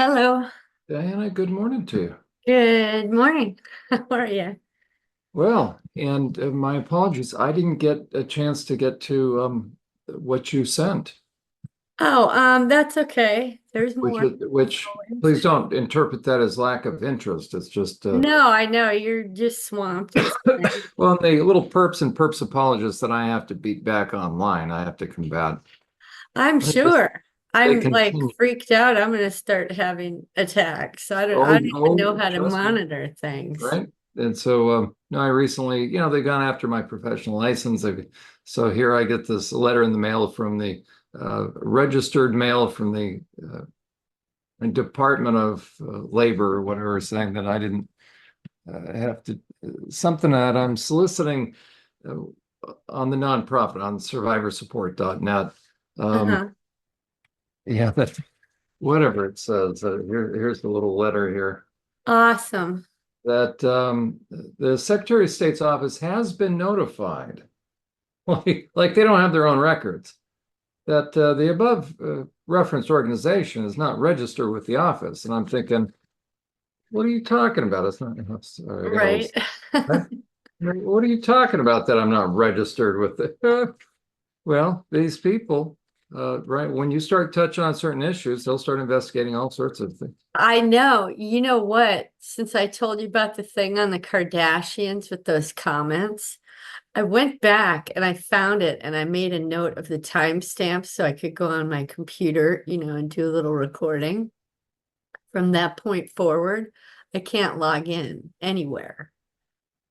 Hello. Diana, good morning to you. Good morning. How are you? Well, and my apologies, I didn't get a chance to get to what you sent, Oh, that's okay. There's more. which Always. please don't interpret that as lack of interest. It's just No, I know you're just swamped. It's fine. well, the little perps and perps apologists that I have to beat back online, I have to combat. I'm I just sure. they I'm like continue. freaked out. I'm gonna start having attacks. I Oh don't even know no, how to trust me, monitor things. right? And so no, I recently, they've gone after my professional license. So here I get this letter in the mail from the registered mail from the Department of Labor or whatever, saying that I didn't have to, something that I'm soliciting uh, on the nonprofit on survivorsupport.net. Um, Uh-huh. yeah, that whatever it says. Here's the little letter here Awesome. that the Secretary of State's office has been notified, like they don't have their own records, that the above referenced organization is not registered with the office. And I'm thinking, what are you talking about? It's not, sorry, I got a little, Right. huh? What are you talking about that I'm not registered with it? Well, these people, right, when you start touching on certain issues, they'll start investigating all sorts of things. I know. You know what? Since I told you about the thing on the Kardashians with those comments, I went back and I found it and I made a note of the timestamp so I could go on my computer, and do a little recording. From that point forward, I can't log in anywhere.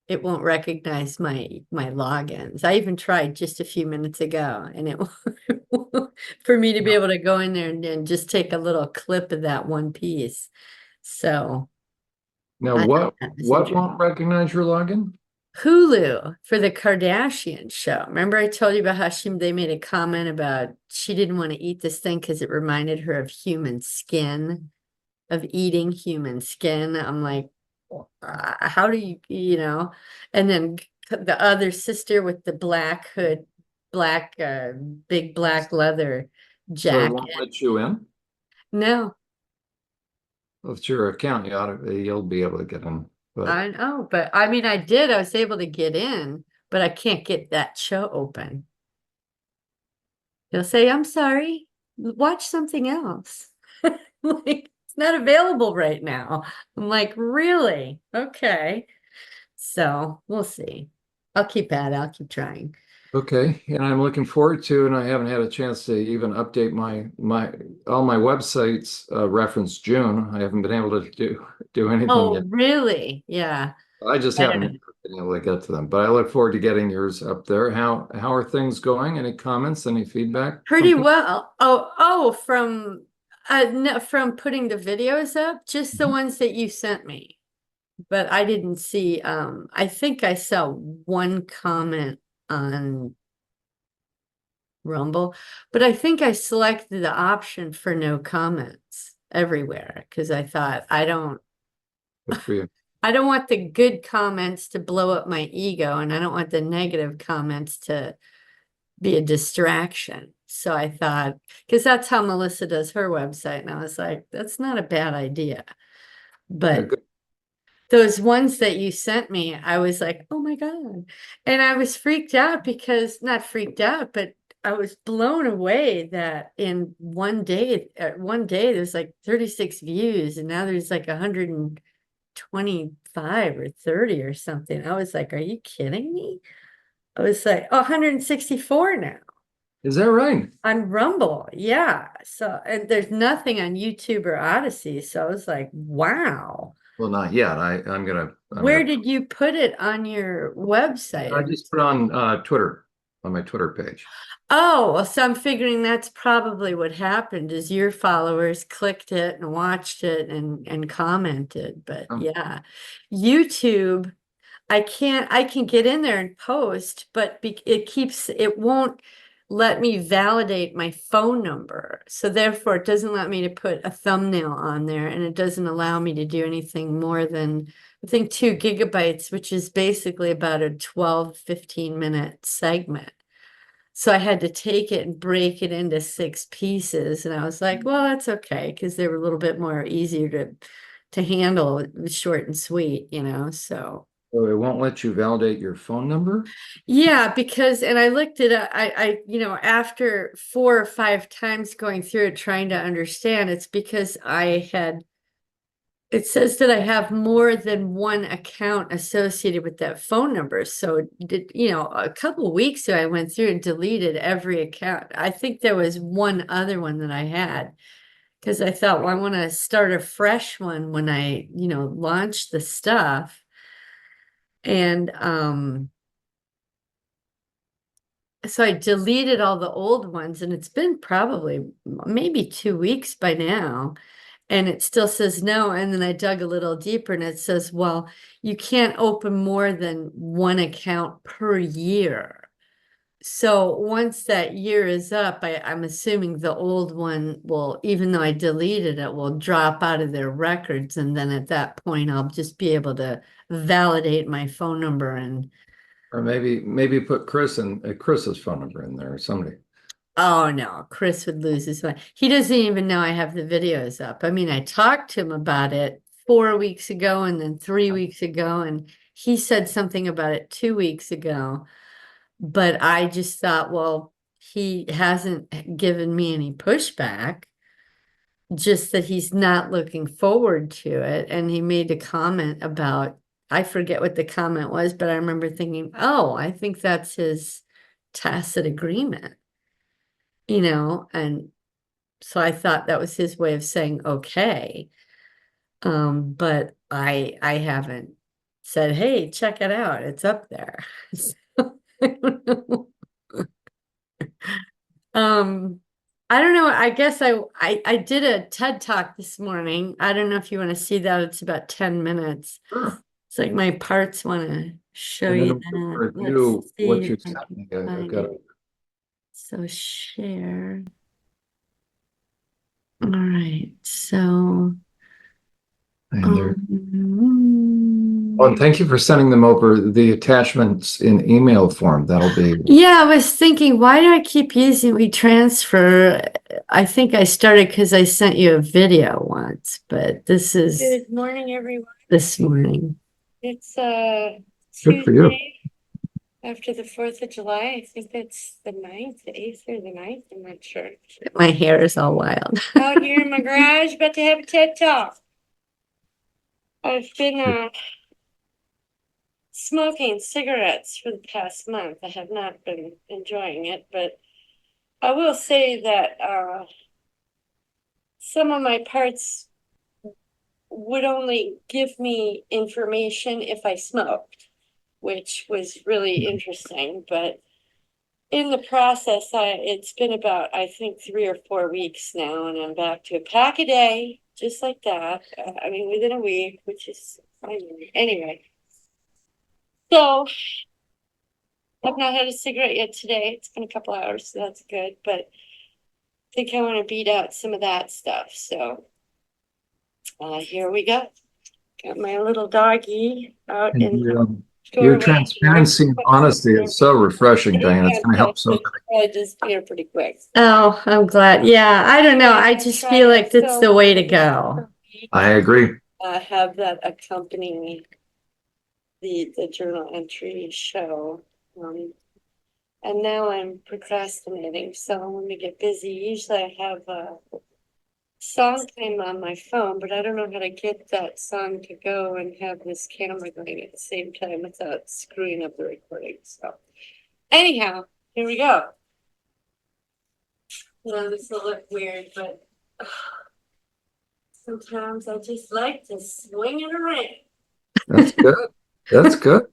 It won't recognize my logins. I even tried just a few minutes ago and it for me to be Now, able to go in there and just take a little clip of that one piece. So now I thought what that was what interesting. won't recognize your login? Hulu for the Kardashian show. Remember I told you about how they made a comment about she didn't want to eat this thing because it reminded her of human skin, of eating human skin. I'm like, how do you? And then the other sister with the black hood, black, big black leather So it won't jacket. let you in. No, Well, it's your account. You'll be able to get in. But I know, but I mean, I did. I was able to get in, but I can't get that show open. He'll say, I'm sorry, watch something else. Like, it's not available right now. I'm like, really? Okay. So we'll see. I'll keep at it. I'll keep trying. okay, and I'm looking forward to, and I haven't had a chance to even update my all my websites reference June. I haven't been able to do anything Oh, yet. really? Yeah. I just I don't haven't know. been able to get to them, but I look forward to getting yours up there. How are things going? Any comments? Any feedback from Pretty people? well. From no, from putting the videos up, just the Mhm. ones that you sent me. But I didn't see, I think I saw one comment on Rumble, but I think I selected the option for no comments everywhere because I thought Good for you. I don't want the good comments to blow up my ego and I don't want the negative comments to be a distraction. So I thought, because that's how Melissa does her website. And I was like, that's not a bad idea. Yeah, But good. those ones that you sent me, I was like, oh my God. And I was freaked out because, not freaked out, but I was blown away that in one day, there's like 36 views, and now there's like 125 or 30 or something. I was like, are you kidding me? I was like, oh, 164 now Is that right? on Rumble. Yeah. So, and there's nothing on YouTube or Odyssey. So I was like, wow. Well, not yet. I'm Where gonna did you put it on your I website? just put on Twitter on my Twitter page. Oh, well, so I'm figuring that's probably what happened is your followers clicked it and watched it and commented. But Um, yeah, YouTube, I can get in there and post, but it won't let me validate my phone number. So therefore, it doesn't let me to put a thumbnail on there, and it doesn't allow me to do anything more than, I think, 2 GB, which is basically about a 12, 15-minute segment. So I had to take it and break it into 6 pieces. And I was like, well, that's okay, because they were a little bit more easier to handle. It was short and sweet, you know, so. So it won't let you validate your phone number? Yeah, because, and I looked at it, you know, after 4 or 5 times going through it, trying to understand, it's because it says that I have more than one account associated with that phone number. So you know, a couple of weeks ago, I went through and deleted every account. I think there was one other one that I had, because I thought, well, I want to start a fresh one when I, you know, launch the stuff. And, so I deleted all the old ones, and it's been probably maybe 2 weeks by now. And it still says no. And then I dug a little deeper and it says, well, you can't open more than one account per year. So once that year is up, I'm assuming the old one will, even though I deleted it, will drop out of their records. And then at that point, I'll just be able to validate my phone number. And Or maybe put Chris's phone number in there or somebody. oh no, Chris would lose his mind. He doesn't even know I have the videos up. I mean, I talked to him about it 4 weeks ago and then 3 weeks ago, and he said something about it 2 weeks ago. But I just thought, well, he hasn't given me any pushback, just that he's not looking forward to it. And he made a comment about, I forget what the comment was, but I remember thinking, oh, I think that's his tacit agreement. You know, and so I thought that was his way of saying okay. But I haven't said, hey, check it out, it's up there. So, I don't know. Um, I don't know. I guess I did a TED Talk this morning. I don't know if you want to see that. It's about 10 minutes. Sure. It's like my parts want to show And then you we'll that. review Let's what see you if I sent me. can I've find got it. So share. All right. So and there. Oh, and um, thank you for sending them over the attachments in email form. That'll be yeah, I was thinking, why do I keep using WeTransfer? I think I started because I sent you a video once, but this is Good morning, everyone. this morning. It's good for you. Tuesday after the 4th of July. I think that's the 9th, the 8th or the 9th. I'm not sure. My hair is all wild. Out here in my garage, about to have a TED Talk. I've been smoking cigarettes for the past month. I have not been enjoying it, but I will say that some of my parts would only give me information if I smoked, which was really interesting. But in the process, it's been about, I think, 3 or 4 weeks now, and I'm back to a pack a day, just like that. I mean, within a week, which is fine. Anyway, so I've not had a cigarette yet today. It's been a couple hours, so that's good. But I think I want to beat out some of that stuff. So here we go. Got my little doggy out And in the your doorway. transparency and honesty is so refreshing, Diane. It's going to help so many. I just here pretty quick. Oh, I'm glad. Yeah, I don't know. I just feel like that's the way to go. I agree. Have that accompany the journal entry show. And now I'm procrastinating, so when we get busy, usually I have a song time on my phone, but I don't know how to get that song to go and have this camera going at the same time without screwing up the recording. So anyhow, here we go. You know, this will look weird, but sometimes I just like to swing it around. That's good. That's good.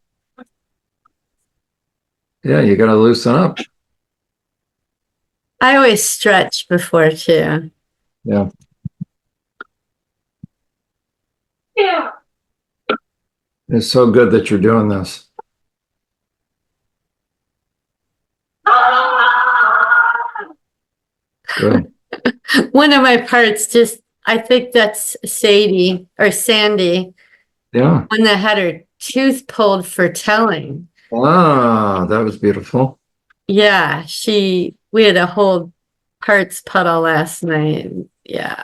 Yeah, you got to loosen up. I always stretch before too. Yeah. Yeah. It's so good that you're doing this. Good. One of my parts just, I think that's Sadie or Sandy, Yeah. one that had her tooth pulled for telling. Ah, that was beautiful. Yeah, we had a whole parts puddle last night. Yeah.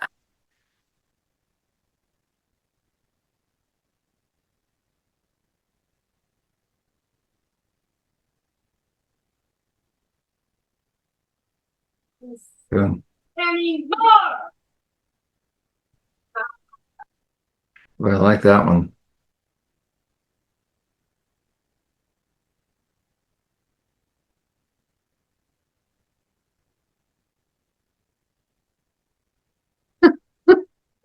Good. Anymore. Well, I like that one.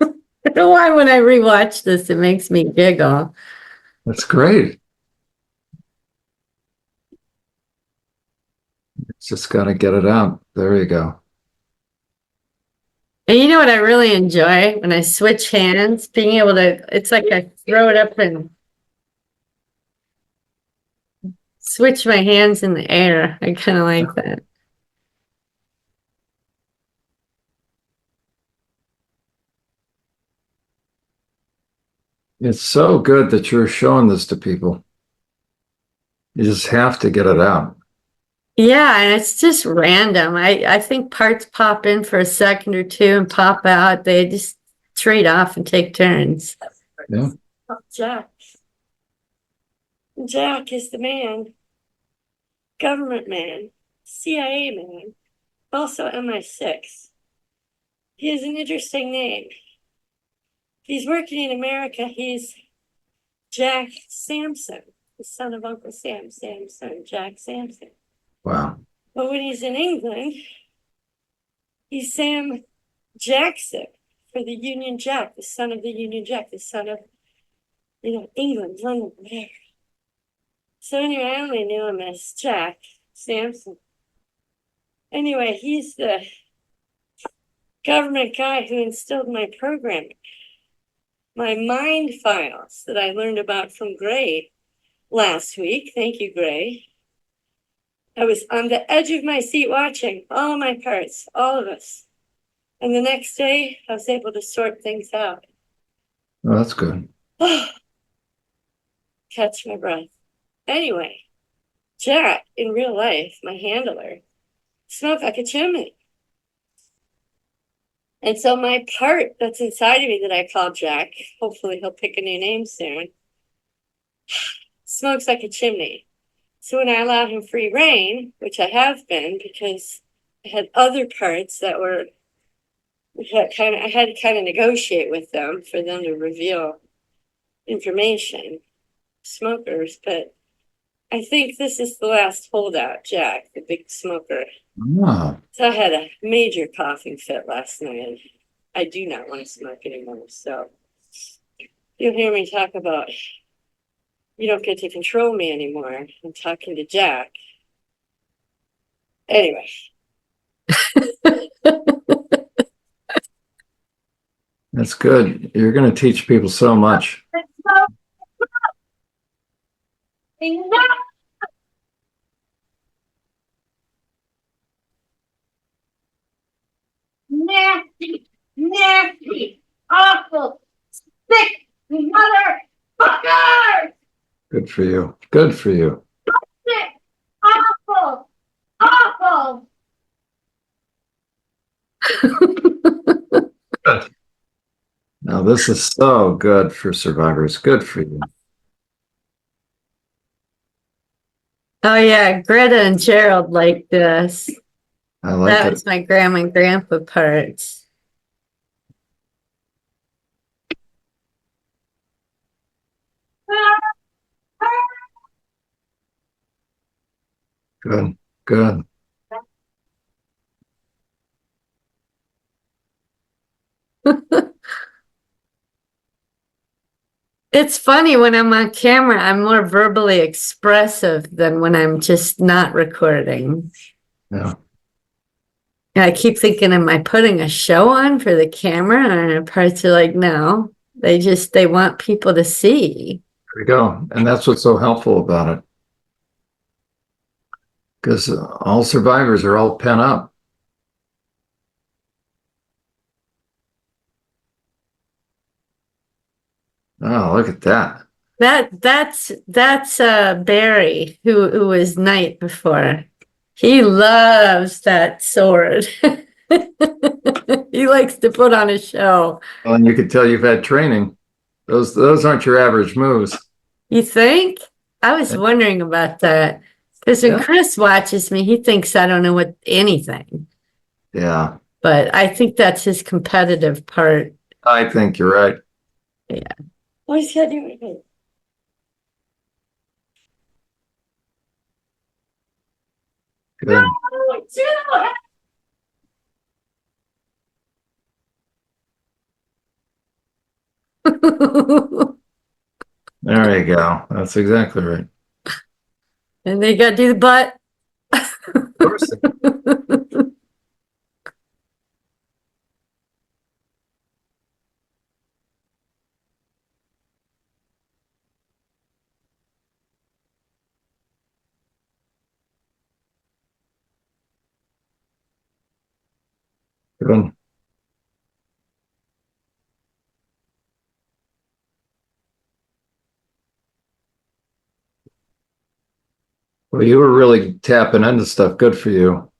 I don't know why when I rewatch this, it makes me giggle. That's great. It's just got to get it out. There you go. And you know what I really enjoy when I switch hands, being able to, it's like I throw it up and switch my hands in the air. I kind of like that. It's so good that you're showing this to people. You just have to get it out. Yeah, and it's just random. I think parts pop in for a second or two and pop out. They just trade off and take turns. Yeah. Oh, Jack. Jack is the man. Government man. CIA man. Also MI6. He has an interesting name. He's working in America. He's Jack Sampson, the son of Uncle Sam, Sam's son, Jack Sampson. Wow. But when he's in England, he's Sam Jackson for the Union Jack, the son of the Union Jack, the son of, England, London, whatever. So anyway, I only knew him as Jack Sampson. Anyway, he's the government guy who instilled my programming, my mind files that I learned about from Gray last week. Thank you, Gray. I was on the edge of my seat watching all of my parts, all of us. And the next day, I was able to sort things out. Oh, that's good. Catch my breath. Anyway, Jack, in real life, my handler, smoked like a chimney. And so my part that's inside of me that I call Jack, hopefully he'll pick a new name soon, smokes like a chimney. So when I allowed him free reign, which I have been because I had other parts that were, I had to kind of negotiate with them for them to reveal information, smokers, but I think this is the last holdout, Jack, the big smoker. Ah, So I had a major coughing fit last night. I do not want to smoke anymore. So you'll hear me talk about you don't get to control me anymore. I'm talking to Jack. Anyway. that's good. You're going to teach people so much. Nasty, nasty, awful, sick motherfuckers! Good for you. Good for you. Sick, awful, awful. Good. Now, this is so good for survivors. Good for you. Oh yeah, Greta and Gerald like this. I like That it. was my grandma and grandpa parts. Good. Good. It's funny when I'm on camera, I'm more verbally expressive than when I'm just not recording. Yeah. And I keep thinking, am I putting a show on for the camera? And parts are like, no, they want people to see. There you go. And that's what's so helpful about it. Because all survivors are all pent up. Oh, look at that. That's Barry who was Knight before. He loves that sword. He likes to put on a show. Well, and you could tell you've had training. Those aren't your average moves. You think? I was wondering about that. Because when Yeah. Chris watches me, he thinks I don't know what anything. Yeah, But I think that's his competitive part. I think you're right. Oh, he's got to do it. Good. There you go. That's exactly right. And they got to do the butt. Of course. Good. Well, you were really tapping into stuff. Good for you.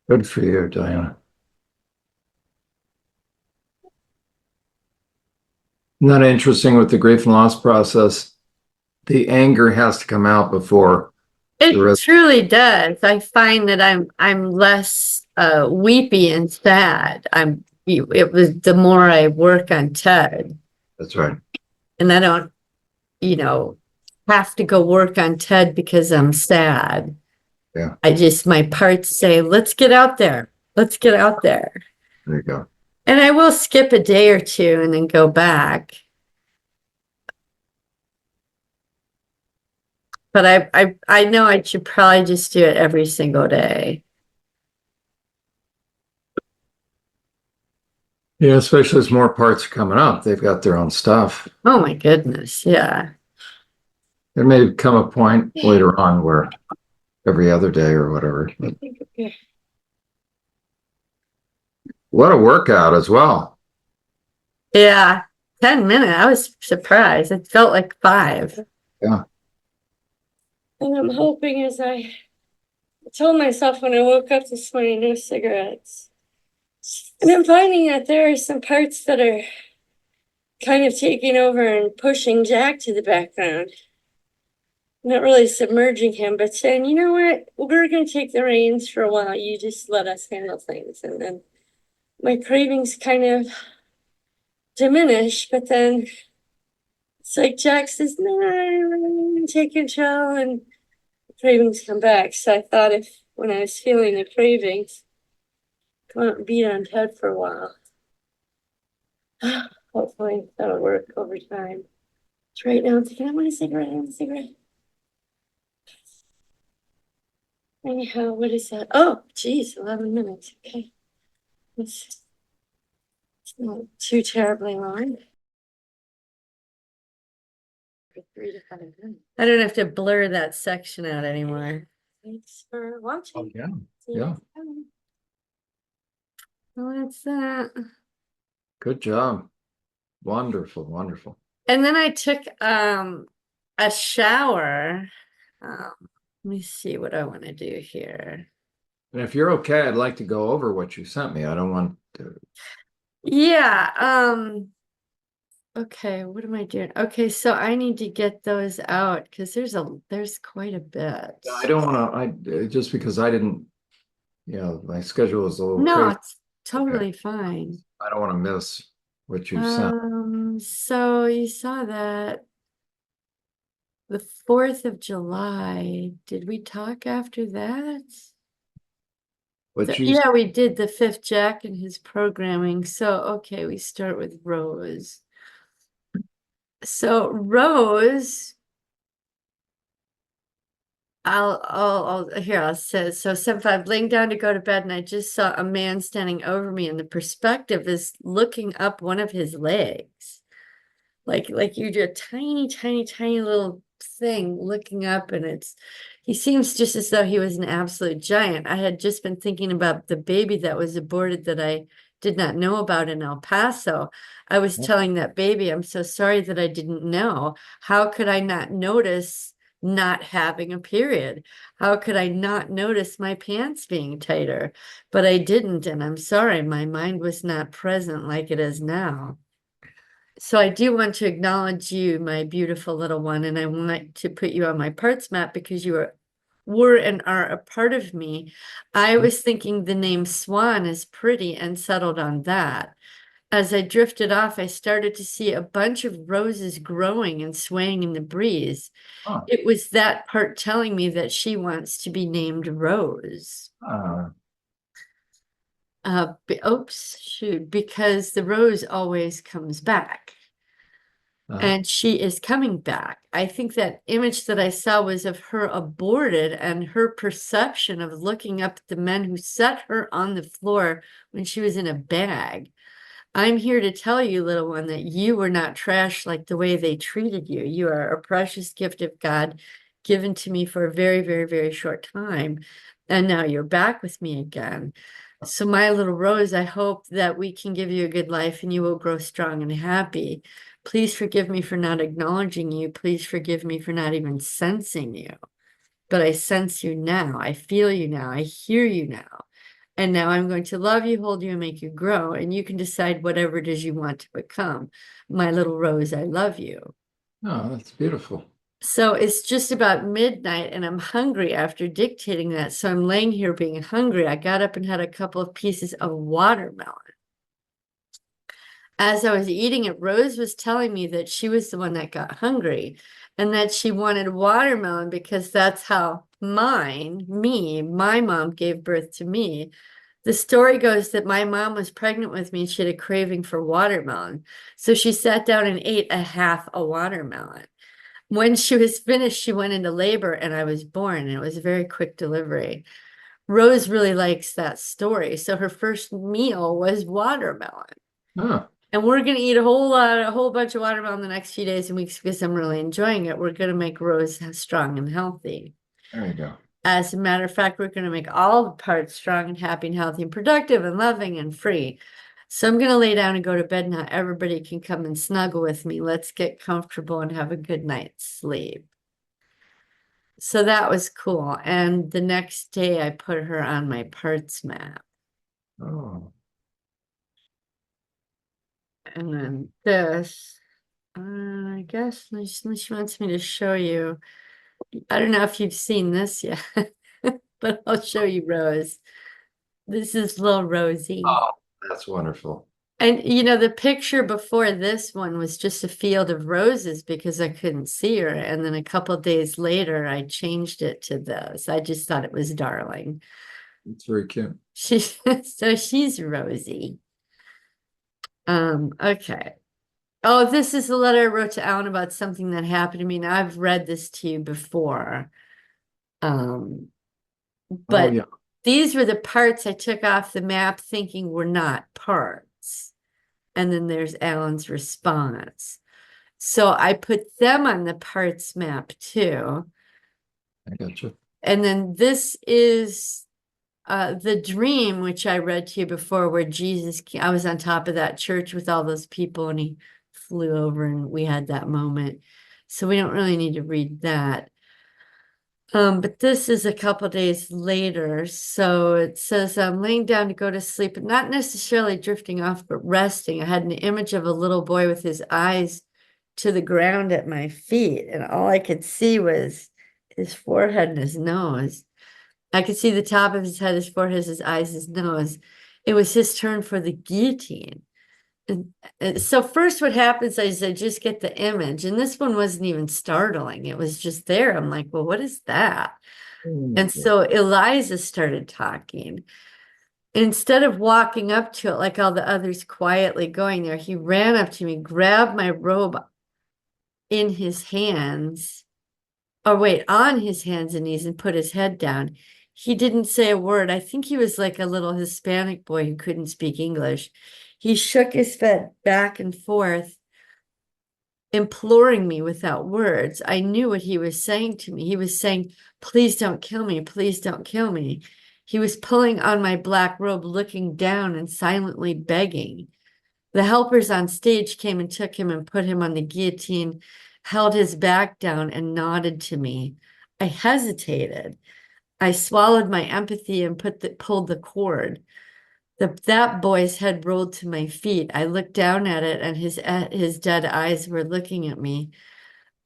Good for you, Diana. Isn't that interesting with the grief and loss process? The anger has to come out before the It rest. truly does. I find that I'm less weepy and sad. It was the more I work on Ted, That's right. and I don't, you know, have to go work on Ted because I'm sad. Yeah. My parts say, let's get out there. Let's get out there. There you go. And I will skip a day or two and then go back. But I know I should probably just do it every single day. Yeah, especially as more parts are coming up, they've got their own stuff. Oh my goodness, yeah. There may come a point later on where every other day or whatever. But what a workout as well. Yeah, 10 minutes. I was surprised. It felt like 5. Yeah. And I'm hoping I told myself when I woke up this morning, no cigarettes. And I'm finding that there are some parts that are kind of taking over and pushing Jack to the background. Not really submerging him, but saying, you know what, we're going to take the reins for a while. You just let us handle things. And then my cravings kind of diminish, but then it's like Jack says, no, take control, and the cravings come back. So I thought when I was feeling the cravings, come out and beat on Ted for a while. Hopefully that'll work over time. So right now I'm thinking, I want a cigarette. Anyhow, what is that? Oh, geez, 11 minutes. Okay. It's not too terribly long. 3 to 5 minutes. I don't have to blur that section out anymore. Thanks for watching. Yeah. See you Yeah. next time. What's that? Good job. Wonderful. Wonderful. And then I took a shower. Let me see what I want to do here. And if you're okay, I'd like to go over what you sent me. I don't want to. Yeah, okay, what am I doing? Okay, so I need to get those out because there's quite a bit. I don't want to, just because I didn't, my schedule is a little No, crazy. it's totally fine. I don't want to miss what you sent. So you saw that the 4th of July. Did we talk after that? Yeah, we did the 5th Jack and his programming. So okay, we start with Rose. So Rose, I'll say, so 7-5, laying down to go to bed, and I just saw a man standing over me, and the perspective is looking up one of his legs. Like you do a tiny little thing looking up, and He seems just as though he was an absolute giant. I had just been thinking about the baby that was aborted that I did not know about in El Paso. I was telling that baby, I'm so sorry that I didn't know. How could I not notice not having a period? How could I not notice my pants being tighter? But I didn't, and I'm sorry, my mind was not present like it is now. So I do want to acknowledge you, my beautiful little one, and I want to put you on my parts map because you were and are a part of me. I was thinking the name Swan is pretty and settled on that. As I drifted off, I started to see a bunch of roses growing and swaying in the breeze. Oh, It was that part telling me that she wants to be named Rose. Oops, shoot, because the rose always comes back. And she is coming back. I think that image that I saw was of her aborted and her perception of looking up at the men who set her on the floor when she was in a bag. I'm here to tell you, little one, that you were not trashed like the way they treated you. You are a precious gift of God given to me for a very, very, very short time. And now you're back with me again. So, my little Rose, I hope that we can give you a good life and you will grow strong and happy. Please forgive me for not acknowledging you. Please forgive me for not even sensing you. But I sense you now. I feel you now. I hear you now. And now I'm going to love you, hold you, and make you grow. And you can decide whatever it is you want to become. My little Rose, I love you. oh, that's beautiful. So it's just about midnight and I'm hungry after dictating that. So I'm laying here being hungry. I got up and had a couple of pieces of watermelon. As I was eating it, Rose was telling me that she was the one that got hungry and that she wanted watermelon because that's how my mom gave birth to me. The story goes that my mom was pregnant with me and she had a craving for watermelon. So she sat down and ate a half a watermelon. When she was finished, she went into labor and I was born, and it was a very quick delivery. Rose really likes that story. So her first meal was watermelon. Oh, And we're going to eat a whole bunch of watermelon the next few days and weeks because I'm really enjoying it. We're going to make Rose strong and healthy. there you go. As a matter of fact, we're going to make all the parts strong and happy and healthy and productive and loving and free. So I'm going to lay down and go to bed now. Everybody can come and snuggle with me. Let's get comfortable and have a good night's sleep. So that was cool. And the next day I put her on my parts map. Oh, And then this, I guess she wants me to show you. I don't know if you've seen this yet, but I'll show you Rose. This is little Rosie. oh, that's wonderful. And you know, the picture before this one was just a field of roses because I couldn't see her. And then a couple of days later, I changed it to this. I just thought it was darling. It's very cute. So she's Rosie. Okay. Oh, this is the letter I wrote to Alan about something that happened to me. Now I've read this to you before. Oh, But yeah. these were the parts I took off the map thinking were not parts. And then there's Alan's response. So I put them on the parts map too. I got you. And then this is the dream, which I read to you before, where Jesus, I was on top of that church with all those people and he flew over and we had that moment. So we don't really need to read that. But this is a couple days later. So it says I'm laying down to go to sleep, but not necessarily drifting off, but resting. I had an image of a little boy with his eyes to the ground at my feet, and all I could see was his forehead and his nose. I could see the top of his head, his forehead, his eyes, his nose. It was his turn for the guillotine. And so first what happens is I just get the image, and this one wasn't even startling. It was just there. I'm like, well, what is that? And so Eliza started talking. Instead of walking up to it like all the others quietly going there, he ran up to me, grabbed my robe in his hands, or wait, on his hands and knees and put his head down. He didn't say a word. I think he was like a little Hispanic boy who couldn't speak English. He shook his head back and forth imploring me without words. I knew what he was saying to me. He was saying, please don't kill me. Please don't kill me. He was pulling on my black robe, looking down and silently begging. The helpers on stage came and took him and put him on the guillotine, held his back down and nodded to me. I hesitated. I swallowed my empathy and pulled the cord. That boy's head rolled to my feet. I looked down at it and his dead eyes were looking at me.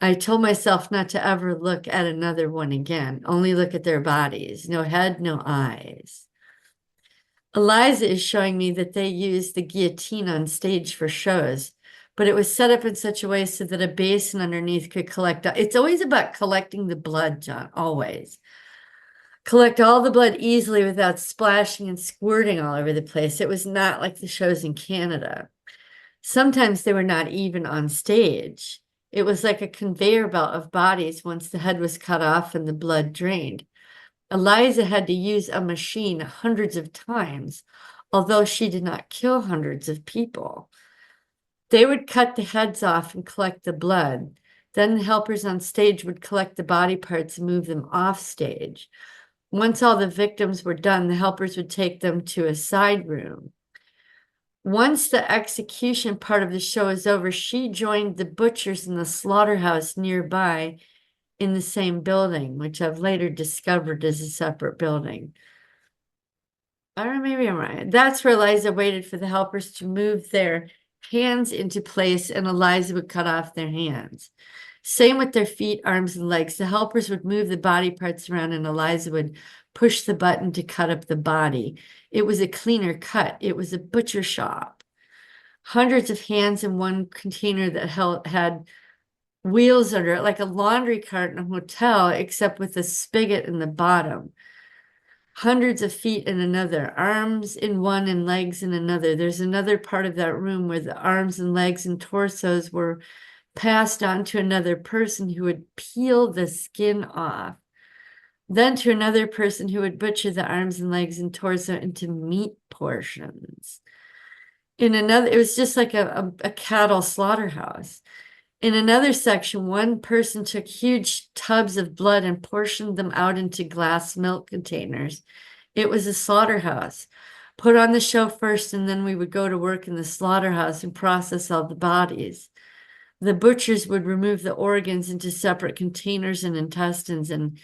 I told myself not to ever look at another one again, only look at their bodies, no head, no eyes. Eliza is showing me that they use the guillotine on stage for shows, but it was set up in such a way so that a basin underneath could collect. It's always about collecting the blood, Jon, always. Collect all the blood easily without splashing and squirting all over the place. It was not like the shows in Canada. Sometimes they were not even on stage. It was like a conveyor belt of bodies once the head was cut off and the blood drained. Eliza had to use a machine hundreds of times, although she did not kill hundreds of people. They would cut the heads off and collect the blood. Then the helpers on stage would collect the body parts and move them off stage. Once all the victims were done, the helpers would take them to a side room. Once the execution part of the show is over, she joined the butchers in the slaughterhouse nearby in the same building, which I've later discovered is a separate building. Or maybe I'm right. That's where Eliza waited for the helpers to move their hands into place, and Eliza would cut off their hands. Same with their feet, arms, and legs. The helpers would move the body parts around, and Eliza would push the button to cut up the body. It was a cleaner cut. It was a butcher shop. Hundreds of hands in one container that had wheels under it, like a laundry cart in a hotel, except with a spigot in the bottom. Hundreds of feet in another, arms in one and legs in another. There's another part of that room where the arms and legs and torsos were passed on to another person who would peel the skin off. Then to another person who would butcher the arms and legs and torso into meat portions. In another, it was just like a cattle slaughterhouse. In another section, one person took huge tubs of blood and portioned them out into glass milk containers. It was a slaughterhouse. Put on the show first, and then we would go to work in the slaughterhouse and process all the bodies. The butchers would remove the organs into separate containers and intestines and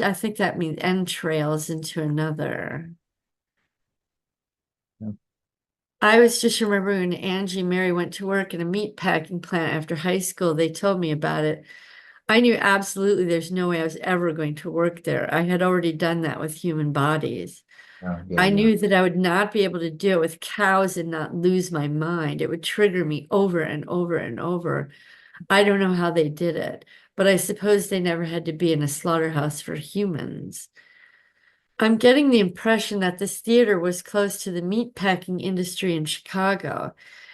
I think that means entrails into another. Yeah. I was just remembering when Angie and Mary went to work in a meat packing plant after high school, they told me about it. I knew absolutely there's no way I was ever going to work there. I had already done that with human bodies. I knew that I would not be able to do it with cows and not lose my mind. It would trigger me over and over and over. I don't know how they did it, but I suppose they never had to be in a slaughterhouse for humans. I'm getting the impression that this theater was close to the meatpacking industry in Chicago.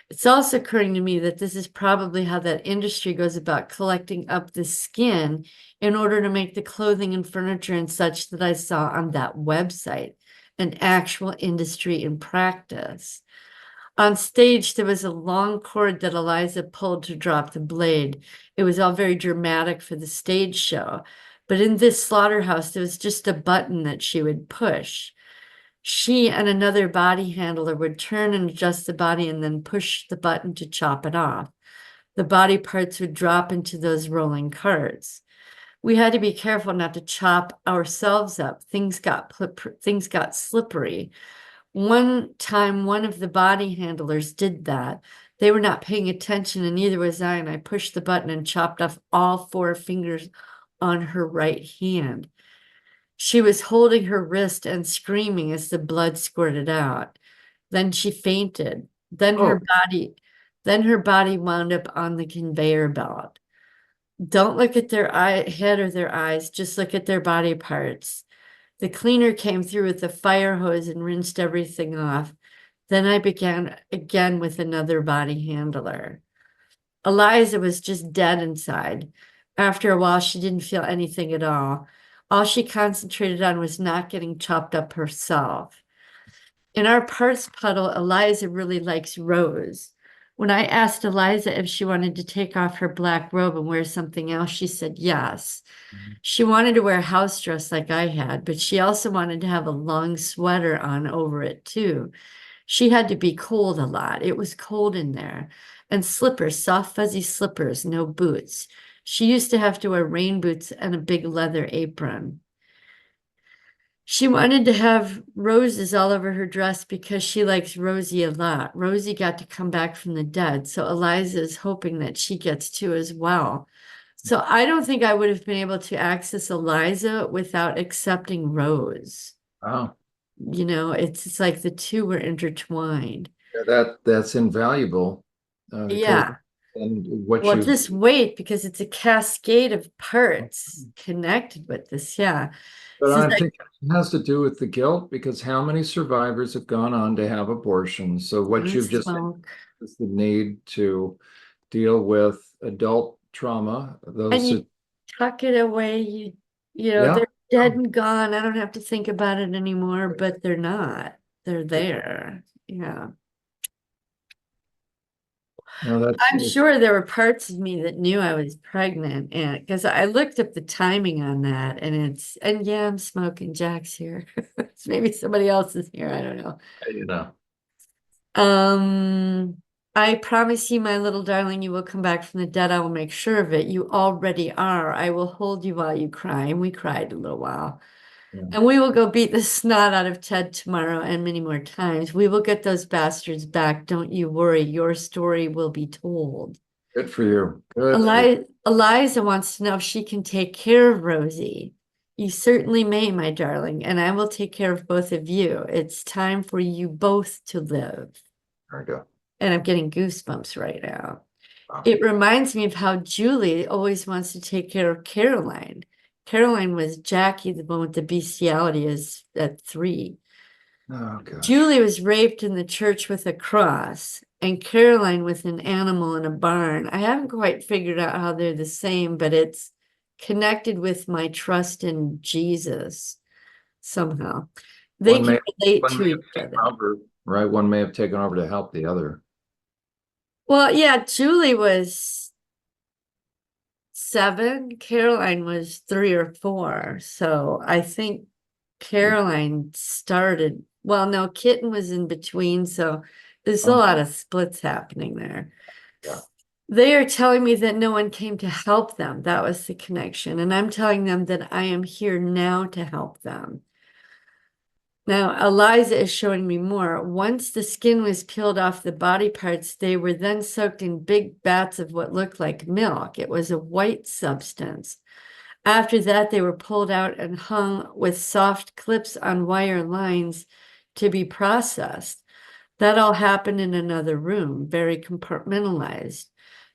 It's also occurring to me that this is probably how that industry goes about collecting up the skin in order to make the clothing and furniture and such that I saw on that website, an actual industry in practice. On stage, there was a long cord that Eliza pulled to drop the blade. It was all very dramatic for the stage show. But in this slaughterhouse, there was just a button that she would push. She and another body handler would turn and adjust the body and then push the button to chop it off. The body parts would drop into those rolling carts. We had to be careful not to chop ourselves up. Things got slippery. One time, one of the body handlers did that. They were not paying attention, and neither was I, and I pushed the button and chopped off all 4 fingers on her right hand. She was holding her wrist and screaming as the blood squirted out. Then she fainted. Then her body wound up on the conveyor belt. Don't look at their head or their eyes, just look at their body parts. The cleaner came through with a fire hose and rinsed everything off. Then I began again with another body handler. Eliza was just dead inside. After a while, she didn't feel anything at all. All she concentrated on was not getting chopped up herself. In our parts puddle, Eliza really likes Rose. When I asked Eliza if she wanted to take off her black robe and wear something else, she said yes. She wanted to wear a house dress like I had, but she also wanted to have a long sweater on over it too. She had to be cold a lot. It was cold in there. And slippers, soft, fuzzy slippers, no boots. She used to have to wear rain boots and a big leather apron. She wanted to have roses all over her dress because she likes Rosie a lot. Rosie got to come back from the dead, so Eliza is hoping that she gets to as well. So I don't think I would have been able to access Eliza without accepting Rose. Wow. You know, it's like the two were intertwined. Yeah, that's invaluable. Because Yeah. and what Well, you just wait because it's a cascade of parts connected with this. Yeah. but So I think it has to do with the guilt because how many survivors have gone on to have abortions? So what you've just smoke. is the need to deal with adult trauma. And Those, you tuck it away, you know, yeah, they're dead and gone. I don't have to think about it anymore, but they're not. They're there. Yeah. no, I'm sure there were parts of me that knew I was pregnant, and because I looked up the timing on that, and yeah, I'm smoking. Jack's here. Maybe somebody else is here. I don't know. you know, Um, I promise you, my little darling, you will come back from the dead. I will make sure of it. You already are. I will hold you while you cry. And we cried a little while. yeah. And we will go beat the snot out of Ted tomorrow and many more times. We will get those bastards back. Don't you worry. Your story will be told. Good for you. Good for you. Eliza wants to know if she can take care of Rosie. You certainly may, my darling, and I will take care of both of you. It's time for you both to live. There we go. And I'm getting goosebumps right now. Wow. It reminds me of how Julie always wants to take care of Caroline. Caroline was Jackie, the one with the bestiality, is at 3. Oh gosh. Julie was raped in the church with a cross, and Caroline with an animal in a barn. I haven't quite figured out how they're the same, but it's connected with my trust in Jesus somehow. They One can may relate one to may have each taken other. over, right? One may have taken over to help the other. Well, yeah, Julie was 7. Caroline was 3 or 4. So I think Caroline started, well, no, Kitten was in between. So there's a Oh, lot of splits happening there. yeah. They are telling me that no one came to help them. That was the connection. And I'm telling them that I am here now to help them. Now, Eliza is showing me more. Once the skin was peeled off the body parts, they were then soaked in big vats of what looked like milk. It was a white substance. After that, they were pulled out and hung with soft clips on wire lines to be processed. That all happened in another room, very compartmentalized.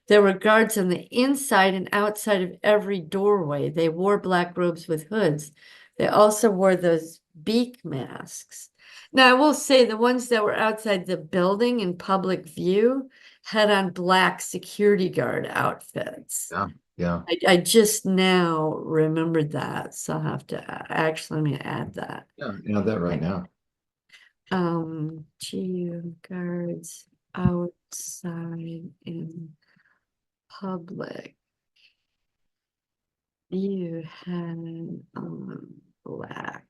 There were guards on the inside and outside of every doorway. They wore black robes with hoods. They also wore those beak masks. Now, I will say the ones that were outside the building in public view had on black security guard outfits. Yeah. Yeah. I just now remembered that, so I'll have to actually let me add that. Yeah. You know that right now. GU guards outside in public. You had black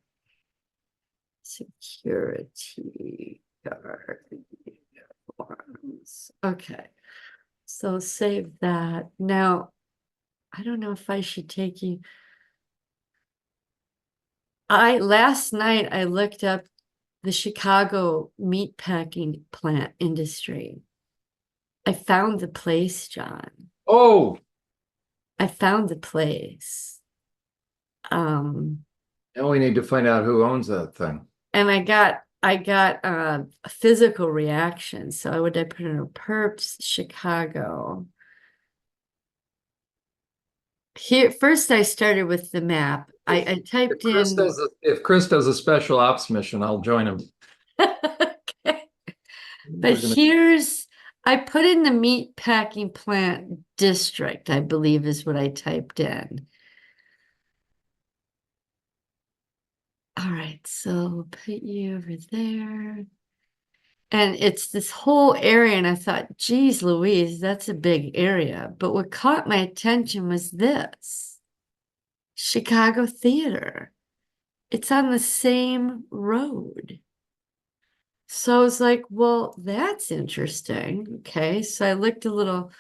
security guard uniforms. Okay, so save that. Now, I don't know if I should take you. Last night I looked up the Chicago meatpacking plant industry. I found the place, John. Oh, I found the place. now we need to find out who owns that thing. And I got a physical reaction. So I put in a perps Chicago. Here first I started with the map. I typed in If Chris does a special ops mission, I'll join him. okay. We're But gonna, I put in the meat packing plant district, I believe is what I typed in. All right, so put you over there. And it's this whole area, and I thought, geez, Louise, that's a big area. But what caught my attention was this Chicago Theater. It's on the same road. So I was like, well, that's interesting. Okay. So I looked a little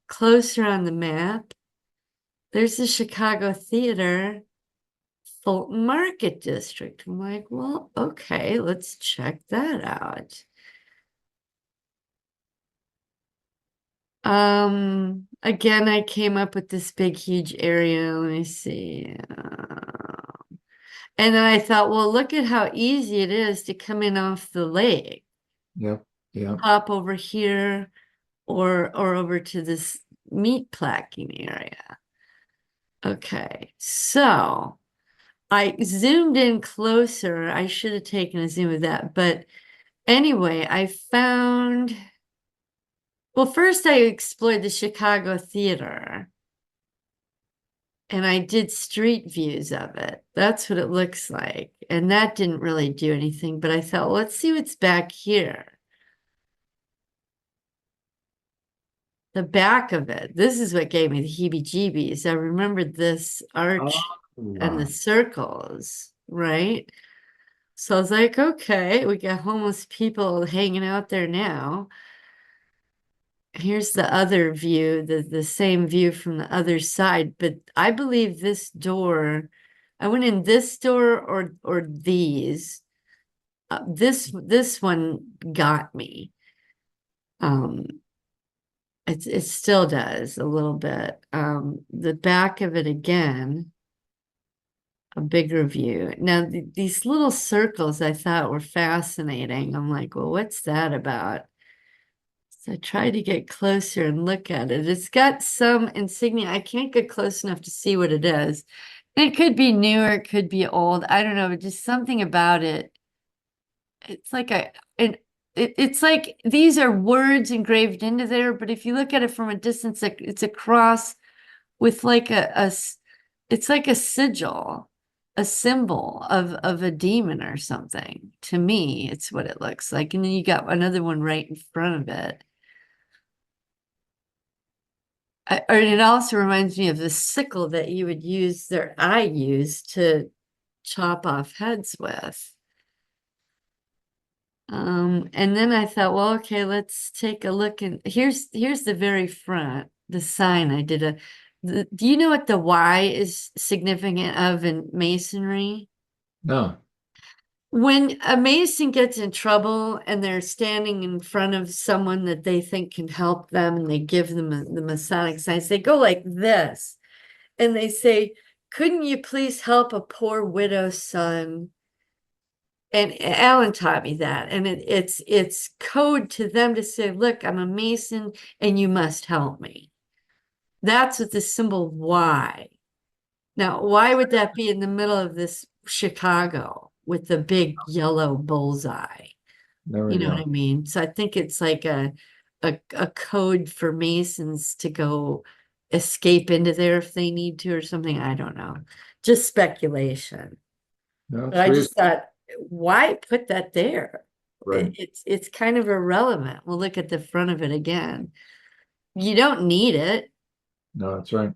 closer on the map. There's the Chicago Theater, Fulton Market District. I'm like, well, okay, let's check that out. Again, I came up with this big, huge area. Let me see. And then I thought, well, look at how easy it is to come in off the lake, Yeah, yeah. hop over here or over to this meat placking area. Okay, so I zoomed in closer. I should have taken a zoom of that, but anyway, I found, well, first I explored the Chicago Theater and I did street views of it. That's what it looks like. And that didn't really do anything, but I thought, well, let's see what's back here. The back of it. This is what gave me the heebie-jeebies. I remembered this arch and the Wow. circles, right? So I was like, okay, we got homeless people hanging out there now. Here's the other view, the same view from the other side, but I believe this door, I went in this door or these. This one got me. It still does a little bit. The back of it again, a bigger view. Now these little circles I thought were fascinating. I'm like, well, what's that about? So I tried to get closer and look at it. It's got some insignia. I can't get close enough to see what it is. It could be new or it could be old. I don't know, but just something about it. It's like it's like these are words engraved into there, but if you look at it from a distance, it's a cross with like it's like a sigil, a symbol of a demon or something. To me, it's what it looks like. And then you got another one right in front of it. Or it also reminds me of the sickle that you would use there, I used to chop off heads with. And then I thought, well, okay, let's take a look. And here's the very front, the sign I did do you know what the Y is significant of in masonry? No, When a mason gets in trouble and they're standing in front of someone that they think can help them and they give them the Masonic signs, they go like this and they say, couldn't you please help a poor widow's son? And Alan taught me that. And it's code to them to say, look, I'm a Mason and you must help me. That's what the symbol Y. Now, why would that be in the middle of this Chicago with the big yellow bullseye? there we You know what I go. mean? So I think it's like a code for Masons to go escape into there if they need to or something. I don't know. Just speculation. No, But it's I just reasonable. thought, why put that there? Right. It's kind of irrelevant. We'll look at the front of it again. You don't need it, No, that's right.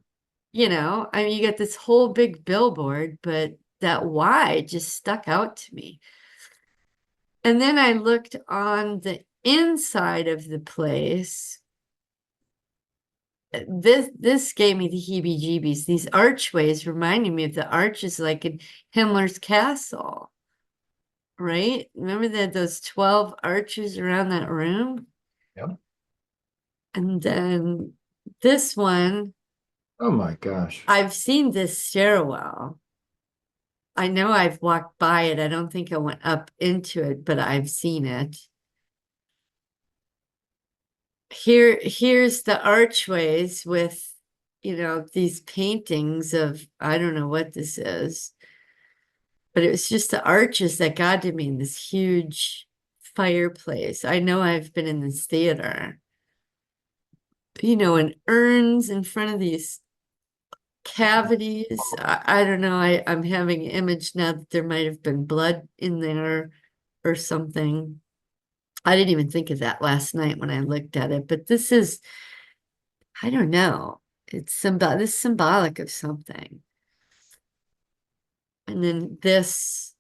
you know. I mean, you get this whole big billboard, but that Y just stuck out to me. And then I looked on the inside of the place. This gave me the heebie-jeebies. These archways reminded me of the arches like in Himmler's castle. Right? Remember that those 12 arches around that room? Yep. And then this one, Oh my gosh. I've seen this stairwell. I know I've walked by it. I don't think I went up into it, but I've seen it. Here's the archways with, these paintings of, I don't know what this is, but it was just the arches that got to me in this huge fireplace. I know I've been in this theater. And urns in front of these cavities. I don't know. I'm having an image now that there might have been blood in there or something. I didn't even think of that last night when I looked at it, but this is, I don't know. This is symbolic of something. And then this,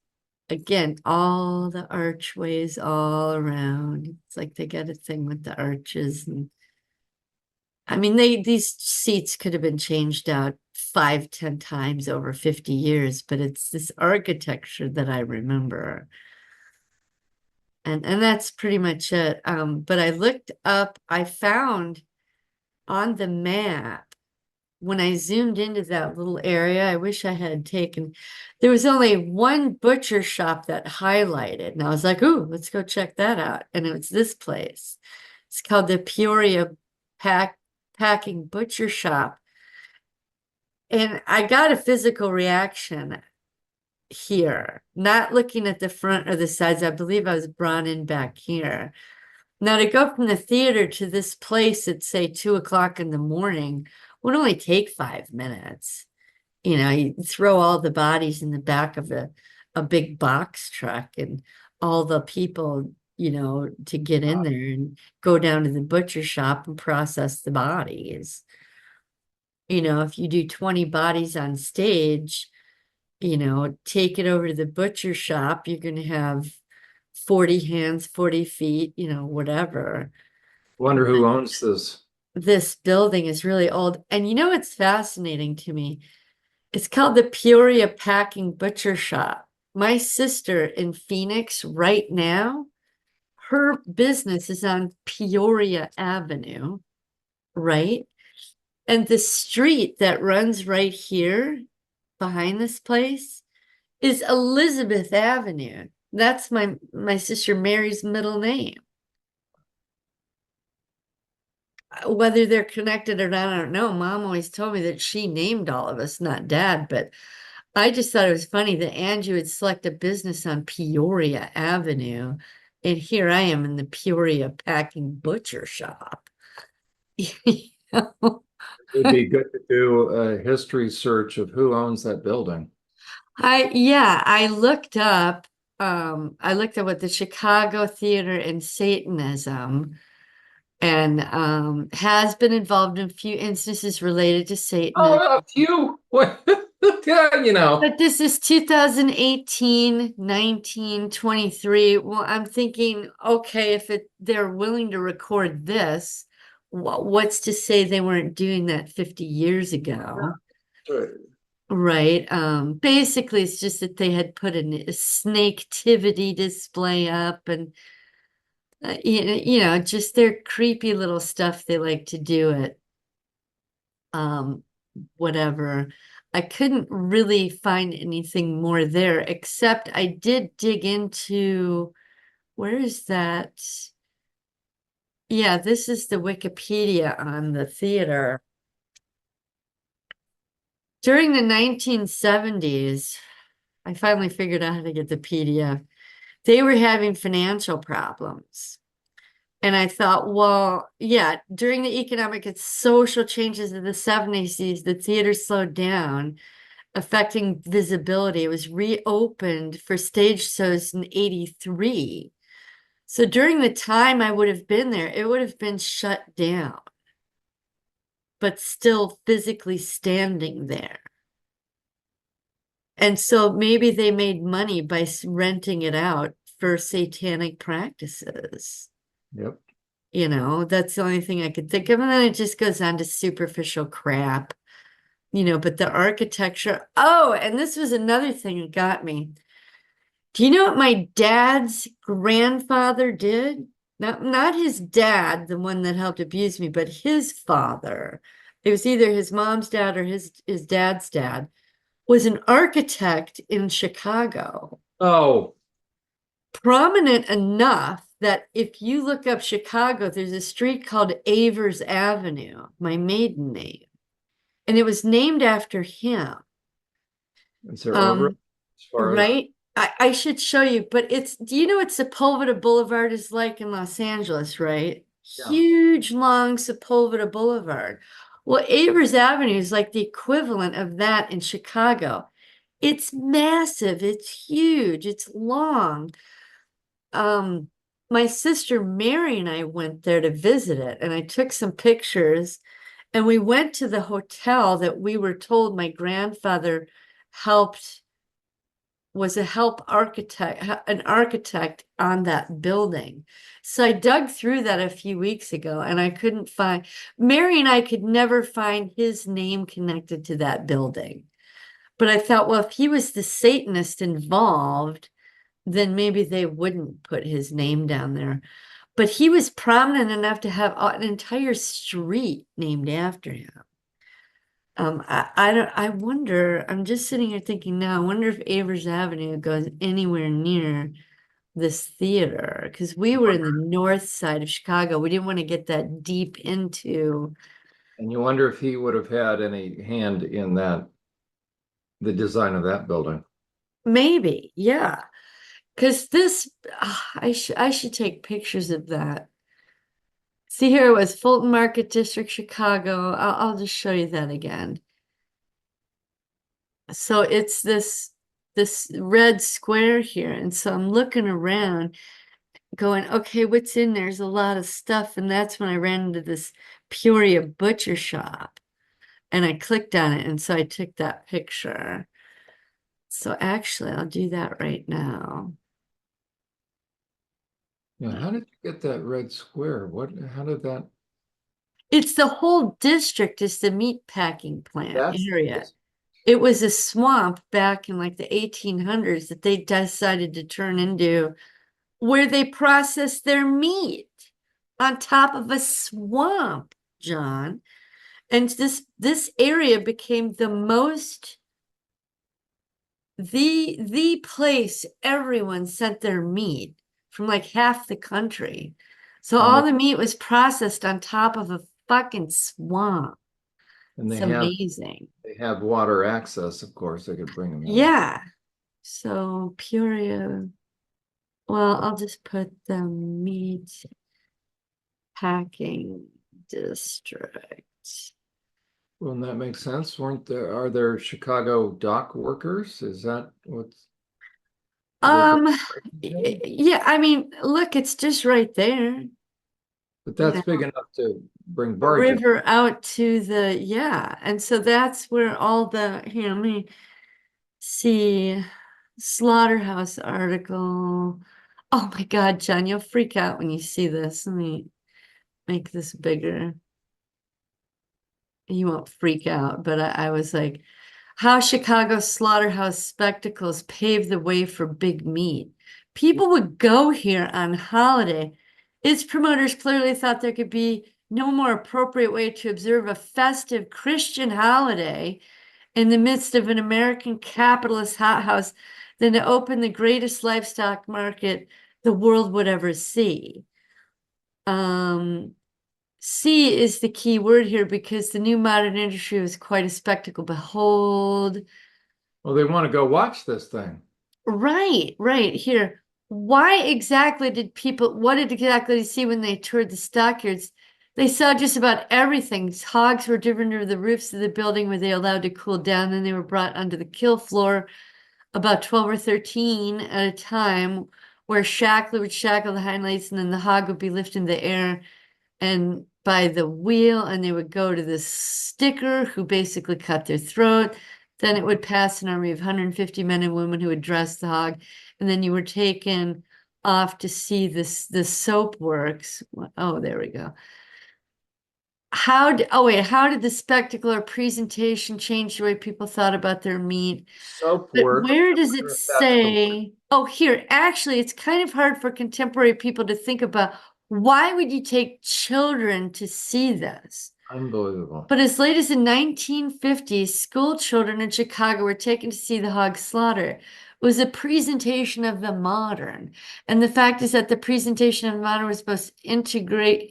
again, all the archways all around. It's like they got a thing with the arches. And I mean, these seats could have been changed out 5, 10 times over 50 years, but it's this architecture that I remember. And that's pretty much it. But I looked up, I found on the map, when I zoomed into that little area, I wish I had taken, there was only one butcher shop that highlighted. And I was like, ooh, let's go check that out. And it was this place. It's called the Peoria Packing Butcher Shop. And I got a physical reaction here, not looking at the front or the sides. I believe I was brought in back here. Now, to go from the theater to this place at, say, 2 o'clock in the morning would only take 5 minutes. You know, you throw all the bodies in the back of a big box truck and all the people, you know, to get in there and go down to the butcher shop and process the bodies. You know, if you do 20 bodies on stage, you know, take it over to the butcher shop, you're going to have 40 hands, 40 feet, you know, whatever. Wonder who owns this. This building is really old. And you know what's fascinating to me? It's called the Peoria Packing Butcher Shop. My sister in Phoenix right now, her business is on Peoria Avenue, right? And the street that runs right here behind this place is Elizabeth Avenue. That's my sister Mary's middle name. Whether they're connected or not, I don't know. Mom always told me that she named all of us, not Dad, but I just thought it was funny that Angie would select a business on Peoria Avenue, and here I am in the Peoria Packing Butcher Shop. You know? It'd be good to do a history search of who owns that building. I looked up what the Chicago Theater and Satanism, and has been involved in a few instances related to Satanism. Oh, a few. What? Yeah, you know. But this is 2018, 19, 23. Well, I'm thinking, okay, if they're willing to record this, what's to say they weren't doing that 50 years ago? Right. Basically, it's just that they had put a snaketivity display up and, you know, just their creepy little stuff they like to do it. Whatever. I couldn't really find anything more there, except I did dig into, where is that? Yeah, this is the Wikipedia on the theater. During the 1970s, I finally figured out how to get the PDF. They were having financial problems. And I thought, well, yeah, during the economic and social changes of the 70s, the theater slowed down, affecting visibility. It was reopened for stage shows in 83. So during the time I would have been there, it would have been shut down, but still physically standing there. And so maybe they made money by renting it out for satanic practices. Yep. You know, that's the only thing I could think of. And then it just goes on to superficial crap, you know, but the architecture. Oh, and this was another thing that got me. Do you know what my dad's grandfather did? Not his dad, the one that helped abuse me, but his father. It was either his mom's dad or his dad's dad, was an architect in Chicago. Oh, Prominent enough that if you look up Chicago, there's a street called Avers Avenue, my maiden name, and it was named after him. is there over as far as Right? I should show you, but do you know what Sepulveda Boulevard is like in Los Angeles, right? Yeah. Huge, long Sepulveda Boulevard. Well, Avers Avenue is like the equivalent of that in Chicago. It's massive, it's huge, it's long. my sister Mary and I went there to visit it, and I took some pictures, and we went to the hotel that we were told my grandfather helped, was a help architect, an architect on that building. So I dug through that a few weeks ago, and I couldn't find, Mary and I could never find his name connected to that building. But I thought, well, if he was the Satanist involved, then maybe they wouldn't put his name down there. But he was prominent enough to have an entire street named after him. I don't, I wonder, I'm just sitting here thinking now, I wonder if Avers Avenue goes anywhere near this theater, because we were in the north side of Chicago. We didn't want to get that deep into, And you wonder if he would have had any hand in that, the design of that building. maybe, yeah. Because this, I should take pictures of that. See, here it was Fulton Market District, Chicago. I'll just show you that again. So it's this red square here, and so I'm looking around, going, okay, what's in there? There's a lot of stuff, and that's when I ran into this Peoria butcher shop, and I clicked on it, and so I took that picture. So actually, I'll do that right now. Yeah, how did you get that red square? How did that? It's the whole district is the meat packing plant That's area. It was a swamp back in like the 1800s that they decided to turn into where they processed their meat on top of a swamp, John. And this area became the place everyone sent their meat from like half the country. So all the meat was processed on top of a fucking swamp. and It's amazing. they have water access, of course, they could bring them in. Yeah. So Peoria, well, I'll just put the meat packing district. Wouldn't that make sense? Are there Chicago dock workers? Is that what's? Um, yeah, I mean, look, it's just right there. But You that's know, big enough to bring the barges. river out to the, yeah. And so that's where all the, here, let me see, slaughterhouse article. Oh my God, John, you'll freak out when you see this. Let me make this bigger. You won't freak out, but I was like, how Chicago slaughterhouse spectacles paved the way for big meat. People would go here on holiday. Its promoters clearly thought there could be no more appropriate way to observe a festive Christian holiday in the midst of an American capitalist hothouse than to open the greatest livestock market the world would ever see. See is the key word here because the new modern industry was quite a spectacle. Behold. Well, they want to go watch this thing. Right here. Why exactly did people, what did exactly they see when they toured the stockyards? They saw just about everything. Hogs were driven to the roofs of the building where they were allowed to cool down. Then they were brought onto the kill floor, about 12 or 13 at a time, where shackler would shackle the hind legs, and then the hog would be lifted in the air and by the wheel, and they would go to the sticker who basically cut their throat. Then it would pass an army of 150 men and women who would dress the hog, and then you were taken off to see the soap works. Oh, there we go. How did the spectacle or presentation change the way people thought about their meat? Soap But work. where does it say? Oh, here, actually, it's kind of hard for contemporary people to think about why would you take children to see this? Unbelievable. But as late as the 1950s, school children in Chicago were taken to see the hog slaughter. It was a presentation of the modern. And the fact is that the presentation of the modern was both intriguing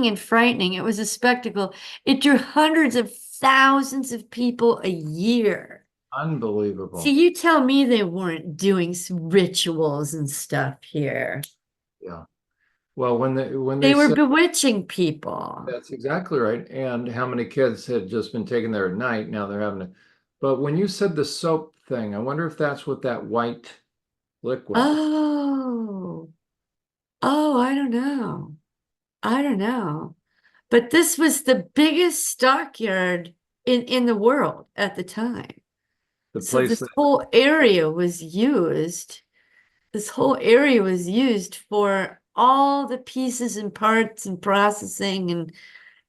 and frightening. It was a spectacle. It drew hundreds of thousands of people a year. Unbelievable. See, you tell me they weren't doing rituals and stuff here. Yeah. Well, when They were said, bewitching people. that's exactly right. And how many kids had just been taken there at night? Now they're having to. But when you said the soap thing, I wonder if that's what that white liquid. Oh, Oh, I don't know. I don't know. But this was the biggest stockyard in the world at the time. The So place this that, whole area was used. This whole area was used for all the pieces and parts and processing and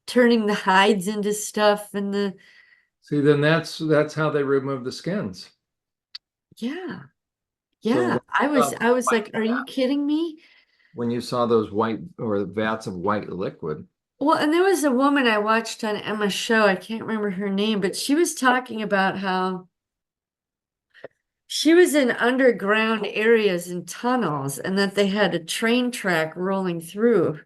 turning the hides into stuff and the see, then that's how they remove the skins. yeah. So Yeah. I was uh, I was like, are you kidding me? when you saw those white or vats of white liquid, Well, and there was a woman I watched on Emma's show. I can't remember her name, but she was talking about how she was in underground areas and tunnels and that they had a train track rolling through.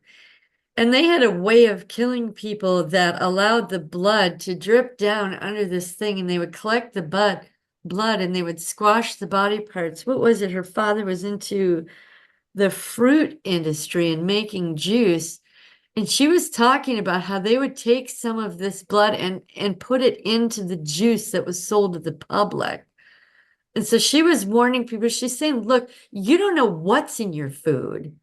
And they had a way of killing people that allowed the blood to drip down under this thing, and they would collect the blood and they would squash the body parts. What was it? Her father was into the fruit industry and making juice. And she was talking about how they would take some of this blood and put it into the juice that was sold to the public. And so she was warning people, she's saying, look, you don't know what's in your food,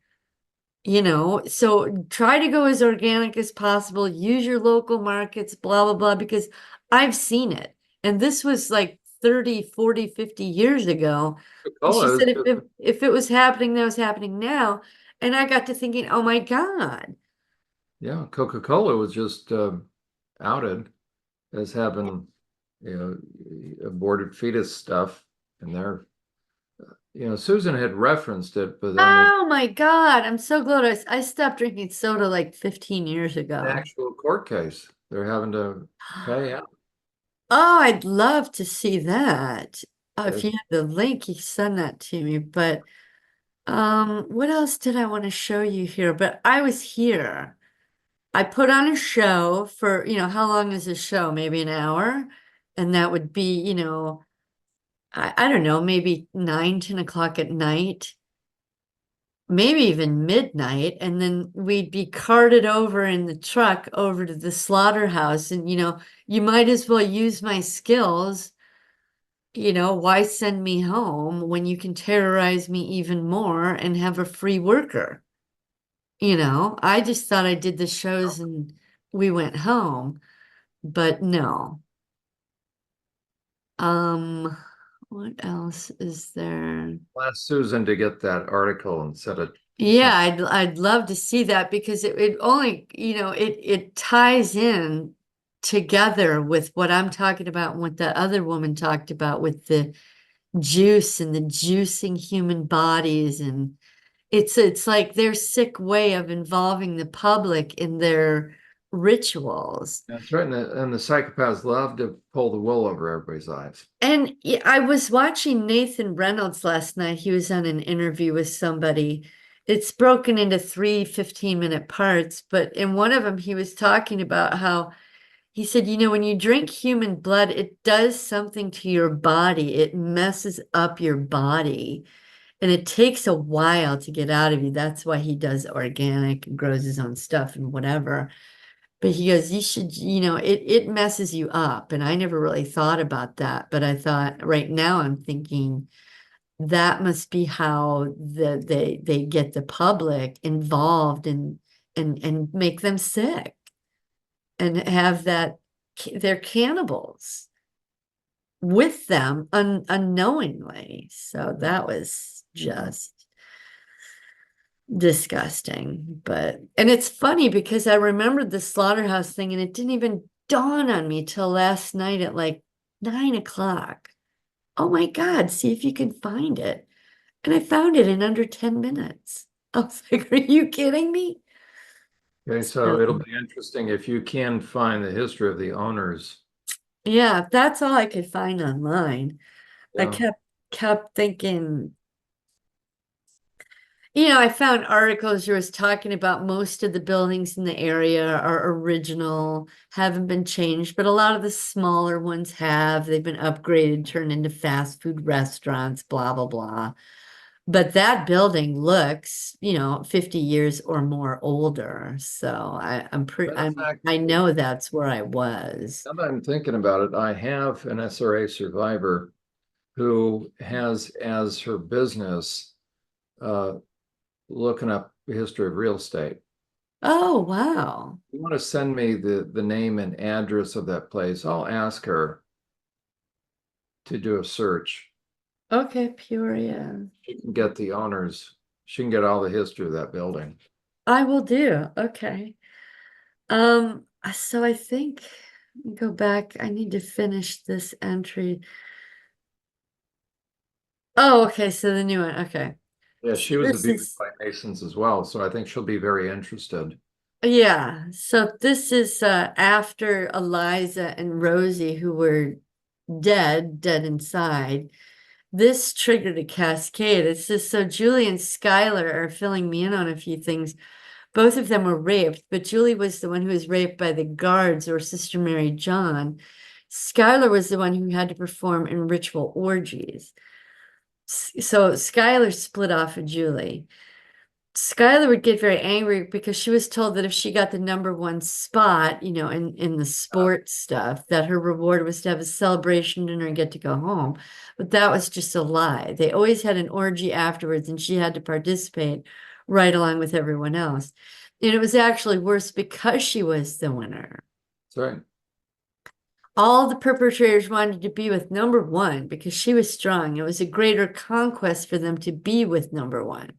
so try to go as organic as possible, use your local markets, blah, blah, blah, because I've seen it. And this was like 30, 40, 50 years ago. And she Coca-Cola is said just, if it was happening, that was happening now. And I got to thinking, oh my God. yeah, Coca-Cola was just outed as having, aborted fetus stuff in there. Susan had referenced it, but then there's Oh my God. I'm so glad I stopped drinking soda like 15 years an ago. actual court case. They're having to pay out. Oh, I'd love to see that. If There's you have the link, you send that to me. But what else did I want to show you here? But I was here. I put on a show for, how long is a show? Maybe an hour. And that would be, I don't know, maybe 9, 10 o'clock at night, maybe even midnight. And then we'd be carted over in the truck over to the slaughterhouse. And, you might as well use my skills. Why send me home when you can terrorize me even more and have a free worker? I just thought I did the shows and we went home, but no. Um, what else is there? asked Susan to get that article and set it. Yeah, I'd love to see that because it only, it ties in together with what I'm talking about and what the other woman talked about with the juice and the juicing human bodies, and it's like their sick way of involving the public in their rituals. That's right. And the psychopaths love to pull the wool over everybody's eyes. And yeah, I was watching Nathan Reynolds last night. He was on an interview with somebody. It's broken into 3 15-minute parts, but in one of them, he was talking about how he said, when you drink human blood, it does something to your body. It messes up your body. And it takes a while to get out of you. That's why he does organic and grows his own stuff and whatever. But he goes, you should, it messes you up. And I never really thought about that. But I thought right now I'm thinking that must be how they get the public involved and make them sick and have that they're cannibals with them unknowingly. So that was just disgusting. And it's funny because I remembered the slaughterhouse thing and it didn't even dawn on me till last night at like 9 o'clock. Oh my God, see if you can find it. And I found it in under 10 minutes. I was like, are you kidding me? Okay, so it'll be interesting if you can find the history of the owners. Yeah, that's all I could find online. I Yeah. kept thinking, I found articles where was talking about most of the buildings in the area are original, haven't been changed, but a lot of the smaller ones have. They've been upgraded, turned into fast food restaurants, blah, blah, blah. But that building looks, 50 years or more older. So Matter of fact, I know that's where I was. now that I'm thinking about it, I have an SRA survivor who has as her business looking up history of real estate. Oh, wow. You want to send me the name and address of that place? I'll ask her to do a search. Okay, Peoria. She can get the owners. She can get all the history of that building. I will do. Okay. So I think go back. I need to finish this entry. Oh, okay. So the new one. Okay. Yeah, So she was this abused is, by Masons as well, so I think she'll be very interested. yeah. So this is after Eliza and Rosie, who were dead inside. This triggered a cascade. It says, so Julie and Skylar are filling me in on a few things. Both of them were raped, but Julie was the one who was raped by the guards or Sister Mary John. Skylar was the one who had to perform in ritual orgies. So Skylar split off of Julie. Skylar would get very angry because she was told that if she got the #1 spot, in the sports stuff, that her reward was to have a celebration dinner and get to go home. But that was just a lie. They always had an orgy afterwards, and she had to participate right along with everyone else. And it was actually worse because she was the winner. That's right. All the perpetrators wanted to be with #1 because she was strong. It was a greater conquest for them to be with #1.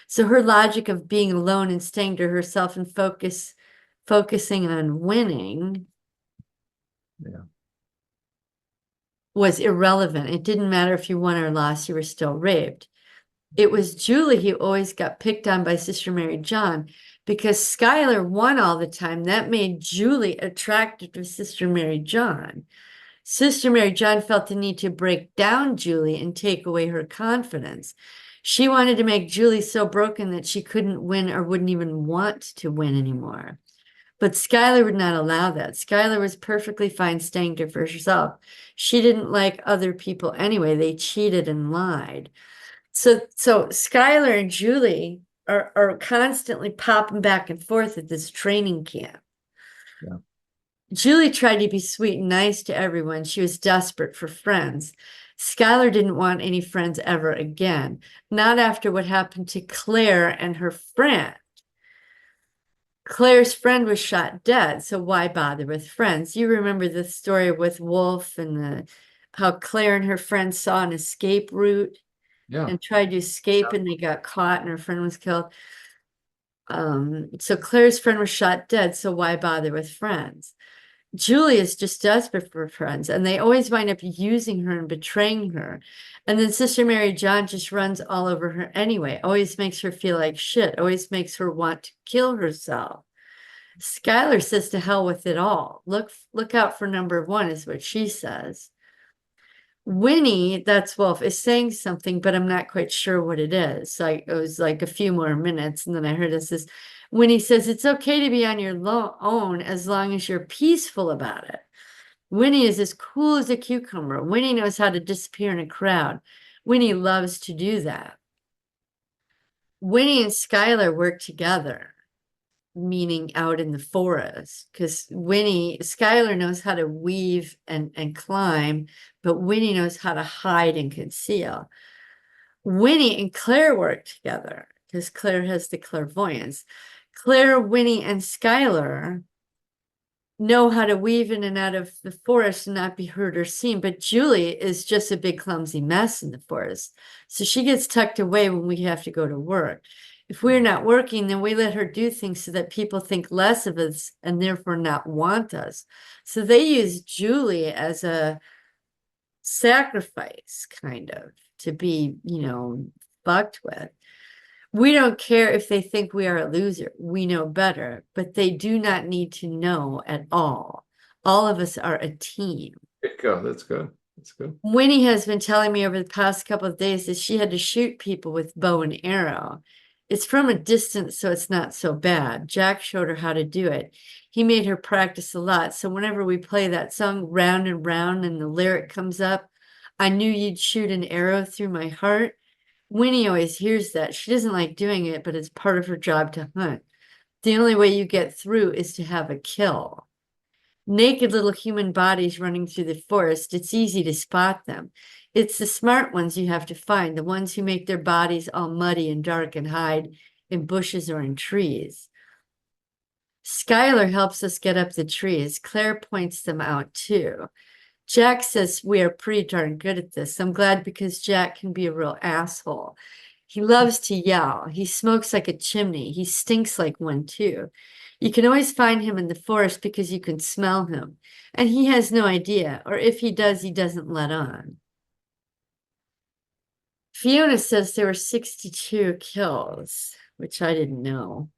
So her logic of being alone and staying to herself and focusing on winning Yeah. was irrelevant. It didn't matter if you won or lost, you were still raped. It was Julie who always got picked on by Sister Mary John because Skylar won all the time. That made Julie attracted to Sister Mary John. Sister Mary John felt the need to break down Julie and take away her confidence. She wanted to make Julie so broken that she couldn't win or wouldn't even want to win anymore. But Skylar would not allow that. Skylar was perfectly fine staying to herself. She didn't like other people anyway. They cheated and lied. So Skylar and Julie are constantly popping back and forth at this training camp. Yeah. Julie tried to be sweet and nice to everyone. She was desperate for friends. Skylar didn't want any friends ever again, not after what happened to Claire and her friend. Claire's friend was shot dead, so why bother with friends? You remember the story with Wolf and how Claire and her friend saw an escape route Yeah. and tried to escape and they got caught and her friend was killed. So Claire's friend was shot dead, so why bother with friends? Julie is just desperate for friends, and they always wind up using her and betraying her. And then Sister Mary John just runs all over her anyway, always makes her feel like shit, always makes her want to kill herself. Skylar says to hell with it all. Look out for #1 is what she says. Winnie, that's Wolf, is saying something, but I'm not quite sure what it is. So it was like a few more minutes, and then I heard it says, Winnie says it's okay to be on your own as long as you're peaceful about it. Winnie is as cool as a cucumber. Winnie knows how to disappear in a crowd. Winnie loves to do that. Winnie and Skylar work together, meaning out in the forest, because Skylar knows how to weave and climb, but Winnie knows how to hide and conceal. Winnie and Claire work together because Claire has the clairvoyance. Claire, Winnie, and Skylar know how to weave in and out of the forest and not be heard or seen, but Julie is just a big clumsy mess in the forest. So she gets tucked away when we have to go to work. If we're not working, then we let her do things so that people think less of us and therefore not want us. So they use Julie as a sacrifice, kind of, to be, fucked with. We don't care if they think we are a loser. We know better, but they do not need to know at all. All of us are a team. There you go. That's good. That's good. Winnie has been telling me over the past couple of days that she had to shoot people with bow and arrow. It's from a distance, so it's not so bad. Jack showed her how to do it. He made her practice a lot. So whenever we play that song Round and Round and the lyric comes up, I knew you'd shoot an arrow through my heart. Winnie always hears that. She doesn't like doing it, but it's part of her job to hunt. The only way you get through is to have a kill. Naked little human bodies running through the forest, it's easy to spot them. It's the smart ones you have to find, the ones who make their bodies all muddy and dark and hide in bushes or in trees. Skylar helps us get up the trees. Claire points them out too. Jack says we are pretty darn good at this. I'm glad because Jack can be a real asshole. He loves to yell. He smokes like a chimney. He stinks like one too. You can always find him in the forest because you can smell him. And he has no idea, or if he does, he doesn't let on. Fiona says there were 62 kills, which I didn't know.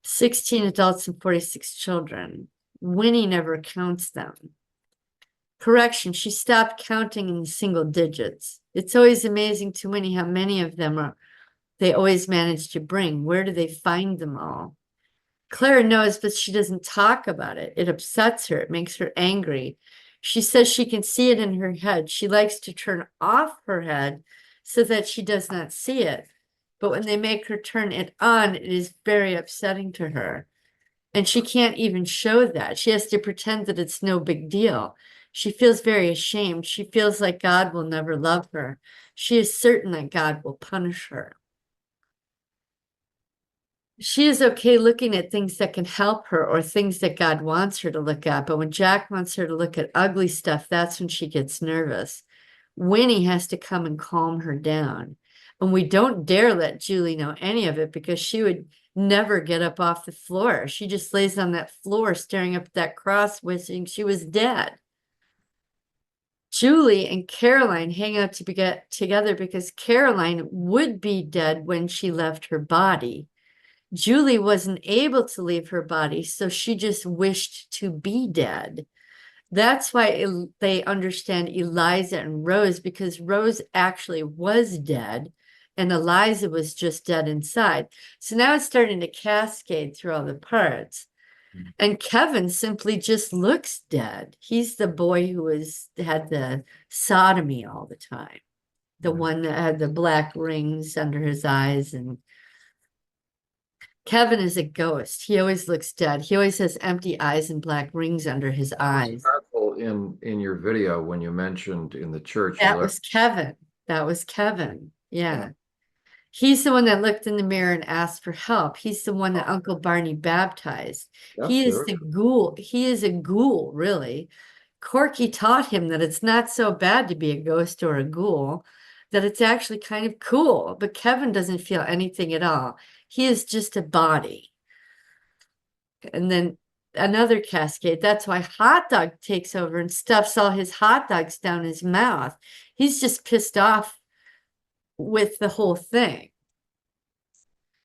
16 adults and 46 children. Winnie never counts them. Correction, she stopped counting in single digits. It's always amazing to Winnie how many of them they always manage to bring. Where do they find them all? Claire knows, but she doesn't talk about it. It upsets her. It makes her angry. She says she can see it in her head. She likes to turn off her head so that she does not see it. But when they make her turn it on, it is very upsetting to her. And she can't even show that. She has to pretend that it's no big deal. She feels very ashamed. She feels like God will never love her. She is certain that God will punish her. She is okay looking at things that can help her or things that God wants her to look at. But when Jack wants her to look at ugly stuff, that's when she gets nervous. Winnie has to come and calm her down. And we don't dare let Julie know any of it because she would never get up off the floor. She just lays on that floor staring up at that cross wishing she was dead. Julie and Caroline hang out to get together because Caroline would be dead when she left her body. Julie wasn't able to leave her body, so she just wished to be dead. That's why they understand Eliza and Rose, because Rose actually was dead and Eliza was just dead inside. So now it's starting to cascade through all the parts. And Kevin simply just looks dead. He's the boy who had the sodomy all the time. The one that had the black rings under his eyes. And Kevin is a ghost. He always looks dead. He always has empty eyes and black rings under his eyes. Powerful in your video when you mentioned in the church. That was Kevin. That was Kevin. Yeah. He's the one that looked in the mirror and asked for help. He's the one that Uncle Barney baptized. He is the ghoul. He is a ghoul, really. Corky taught him that it's not so bad to be a ghost or a ghoul, that it's actually kind of cool. But Kevin doesn't feel anything at all. He is just a body. And then another cascade. That's why Hot Dog takes over and stuffs all his hot dogs down his mouth. He's just pissed off with the whole thing.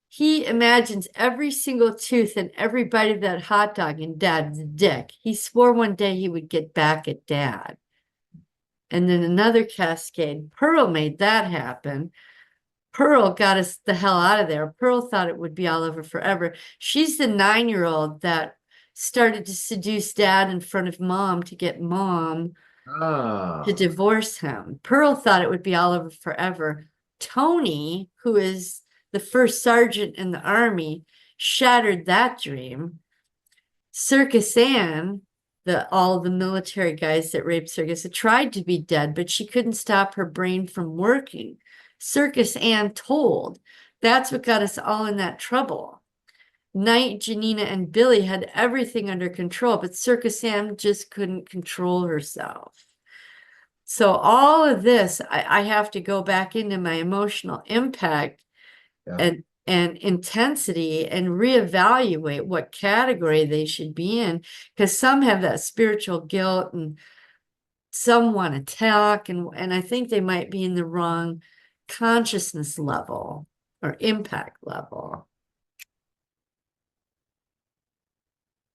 He imagines every single tooth and every bite of that hot dog in Dad's dick. He swore one day he would get back at Dad. And then another cascade. Pearl made that happen. Pearl got us the hell out of there. Pearl thought it would be all over forever. She's the 9-year-old that started to seduce Dad in front of Mom to get Mom to divorce him. Pearl thought it would be all over forever. Tony, who is the first sergeant in the army, shattered that dream. Circus Ann, all the military guys that raped Circus, tried to be dead, but she couldn't stop her brain from working. Circus Ann told. That's what got us all in that trouble. Knight, Janina, and Billy had everything under control, but Circus Ann just couldn't control herself. So all of this, I have to go back into my emotional impact and intensity and reevaluate what category they should be in, because some have that spiritual guilt and some want to talk, and I think they might be in the wrong consciousness level or impact level.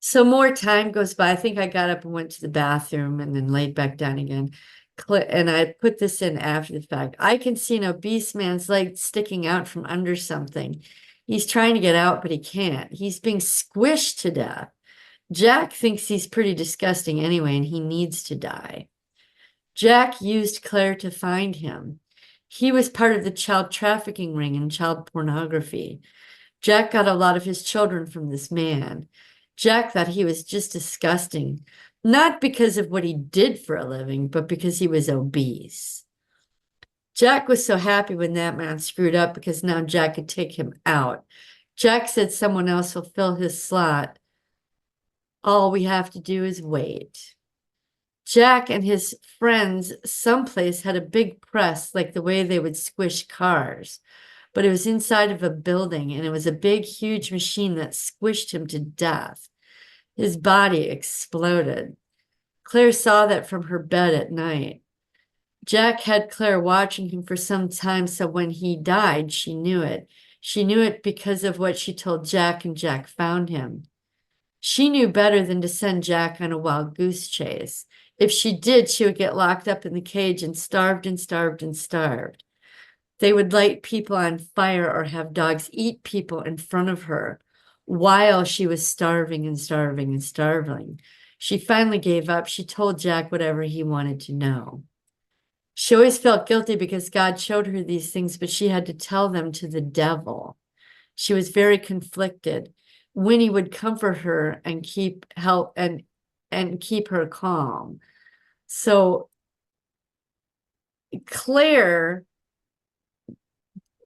So more time goes by. I think I got up and went to the bathroom and then laid back down again. And I put this in after the fact. I can see an obese man's leg sticking out from under something. He's trying to get out, but he can't. He's being squished to death. Jack thinks he's pretty disgusting anyway, and he needs to die. Jack used Claire to find him. He was part of the child trafficking ring and child pornography. Jack got a lot of his children from this man. Jack thought he was just disgusting, not because of what he did for a living, but because he was obese. Jack was so happy when that man screwed up because now Jack could take him out. Jack said someone else will fill his slot. All we have to do is wait. Jack and his friends someplace had a big press, like the way they would squish cars, but it was inside of a building, and it was a big, huge machine that squished him to death. His body exploded. Claire saw that from her bed at night. Jack had Claire watching him for some time, so when he died, she knew it. She knew it because of what she told Jack, and Jack found him. She knew better than to send Jack on a wild goose chase. If she did, she would get locked up in the cage and starved and starved and starved. They would light people on fire or have dogs eat people in front of her while she was starving and starving and starving. She finally gave up. She told Jack whatever he wanted to know. She always felt guilty because God showed her these things, but she had to tell them to the devil. She was very conflicted. Winnie would comfort her and keep her calm. So Claire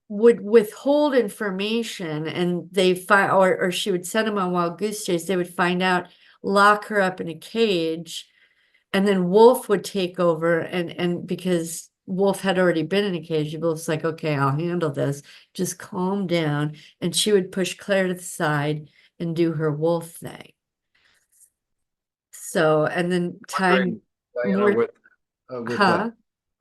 would withhold information, and they find, or she would send them on wild goose chase. They would find out, lock her up in a cage, and then Wolf would take over, and because Wolf had already been in a cage, Wolf's like, okay, I'll handle this. Just calm down. And she would push Claire to the side and do her Wolf thing. So, and then time Diana, more, with huh? that,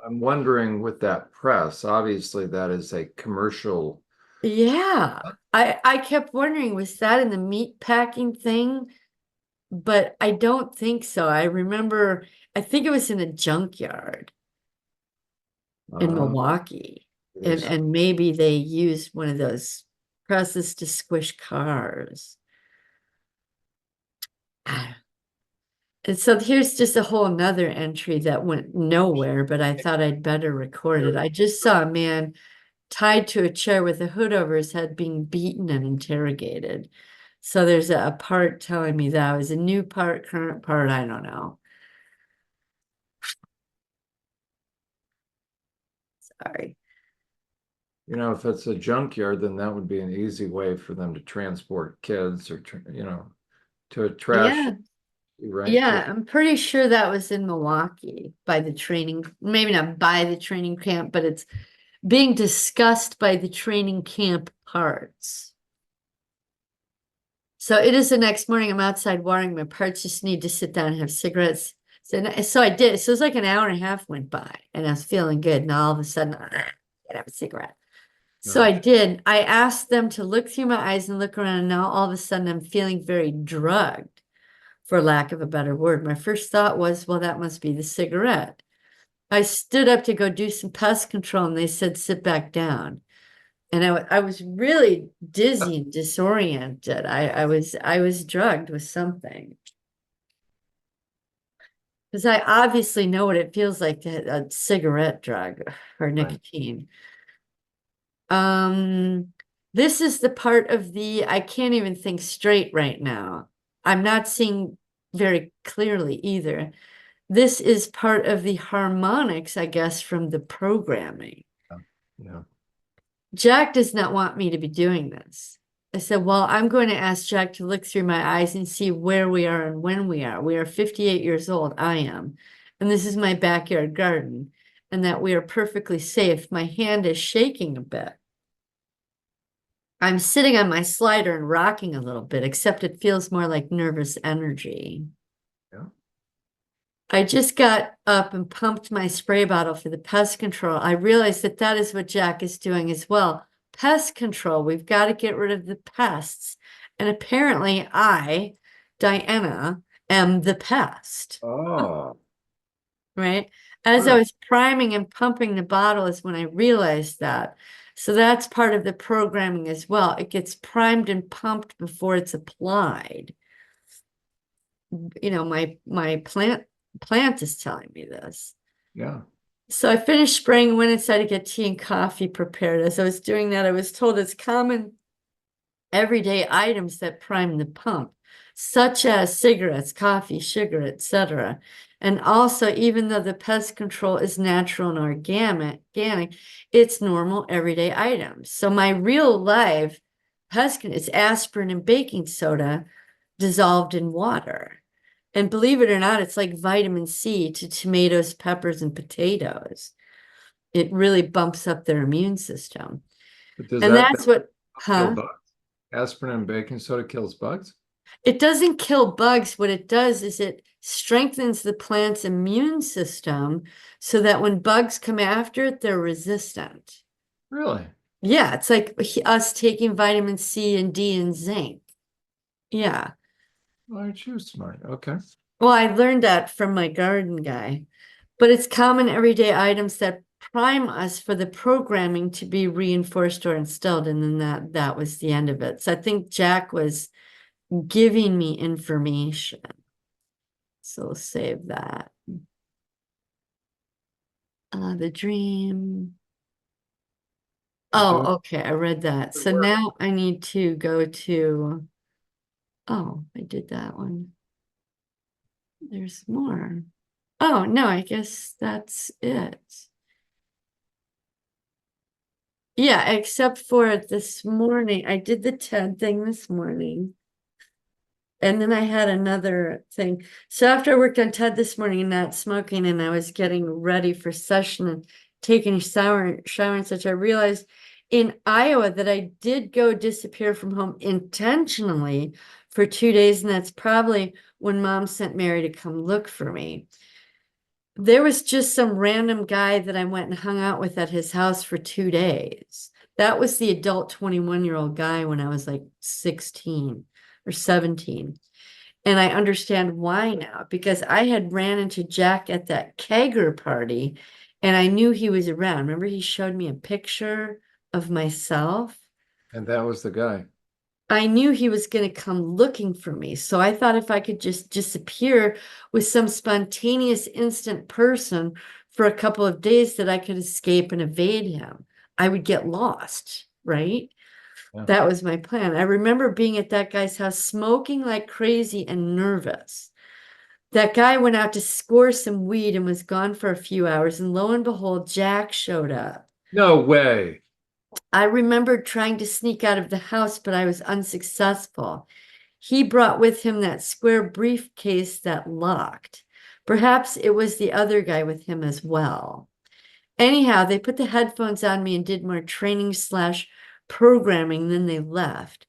I'm wondering with that press, obviously that is a commercial. Yeah. I kept wondering, was that in the meat packing thing? But I don't think so. I remember, I think it was in a junkyard in Milwaukee. Yes. And maybe they used one of those presses to squish cars. And so here's just a whole nother entry that went nowhere, but I thought I'd better record it. I just saw a man tied to a chair with a hood over his head being beaten and interrogated. So there's a part telling me that was a new part, current part, I don't know. Sorry. You know, if it's a junkyard, then that would be an easy way for them to transport kids or, to a trash, Yeah. right? Yeah, I'm pretty sure that was in Milwaukee by the training, maybe not by the training camp, but it's being discussed by the training camp parts. So it is the next morning. I'm outside watering. My parts just need to sit down and have cigarettes. So I did. So it was like an hour and a half went by, and I was feeling good. And all of a sudden, I gotta have a cigarette. So I did. I asked them to look through my eyes and look around, and now all of a sudden I'm feeling very drugged, for lack of a better word. My first thought was, well, that must be the cigarette. I stood up to go do some pest control, and they said, sit back down. And I was really dizzy and disoriented. I was drugged with something. Because I obviously know what it feels like to hit a cigarette drug or nicotine. This is the part of the, I can't even think straight right now. I'm not seeing very clearly either. This is part of the harmonics, I guess, from the programming. Yeah. Jack does not want me to be doing this. I said, well, I'm going to ask Jack to look through my eyes and see where we are and when we are. We are 58 years old, I am. And this is my backyard garden, and that we are perfectly safe. My hand is shaking a bit. I'm sitting on my slider and rocking a little bit, except it feels more like nervous energy. Yeah. I just got up and pumped my spray bottle for the pest control. I realized that that is what Jack is doing as well. Pest control. We've got to get rid of the pests. And apparently I, Diana, am the pest. Oh. Right? As I was priming and pumping the bottle is when I realized that. So that's part of the programming as well. It gets primed and pumped before it's applied. You know, my plant is telling me this. Yeah. So I finished spraying and went inside to get tea and coffee prepared. As I was doing that, I was told it's common everyday items that prime the pump, such as cigarettes, coffee, sugar, etc. And also, even though the pest control is natural and organic, it's normal everyday items. So my real life it's aspirin and baking soda dissolved in water. And believe it or not, it's like vitamin C to tomatoes, peppers, and potatoes. It really bumps up their immune system. But does And that that's what, kill huh? bugs? Aspirin and baking soda kills bugs? It doesn't kill bugs. What it does is it strengthens the plant's immune system so that when bugs come after it, they're resistant. Really? Yeah, it's like us taking vitamin C and D and zinc. Yeah. Aren't you smart? Okay. Well, I learned that from my garden guy. But it's common everyday items that prime us for the programming to be reinforced or instilled. And then that was the end of it. So I think Jack was giving me information. So we'll save that. The dream. Oh, okay, I read that. Good So work. now I need to go to, oh, I did that one. There's more. Oh, no, I guess that's it. Yeah, except for this morning, I did the TED thing this morning. And then I had another thing. So after I worked on TED this morning and not smoking, and I was getting ready for session and taking a shower and such, I realized in Iowa that I did go disappear from home intentionally for 2 days. And that's probably when Mom sent Mary to come look for me. There was just some random guy that I went and hung out with at his house for 2 days. That was the adult 21-year-old guy when I was like 16 or 17. And I understand why now, because I had ran into Jack at that kegger party and I knew he was around. Remember, he showed me a picture of myself. And that was the guy. I knew he was going to come looking for me. So I thought if I could just disappear with some spontaneous instant person for a couple of days that I could escape and evade him, I would get lost, right? Yeah. That was my plan. I remember being at that guy's house smoking like crazy and nervous. That guy went out to score some weed and was gone for a few hours. And lo and behold, Jack showed up. No way. I remembered trying to sneak out of the house, but I was unsuccessful. He brought with him that square briefcase that locked. Perhaps it was the other guy with him as well. Anyhow, they put the headphones on me and did more training slash programming, then they left.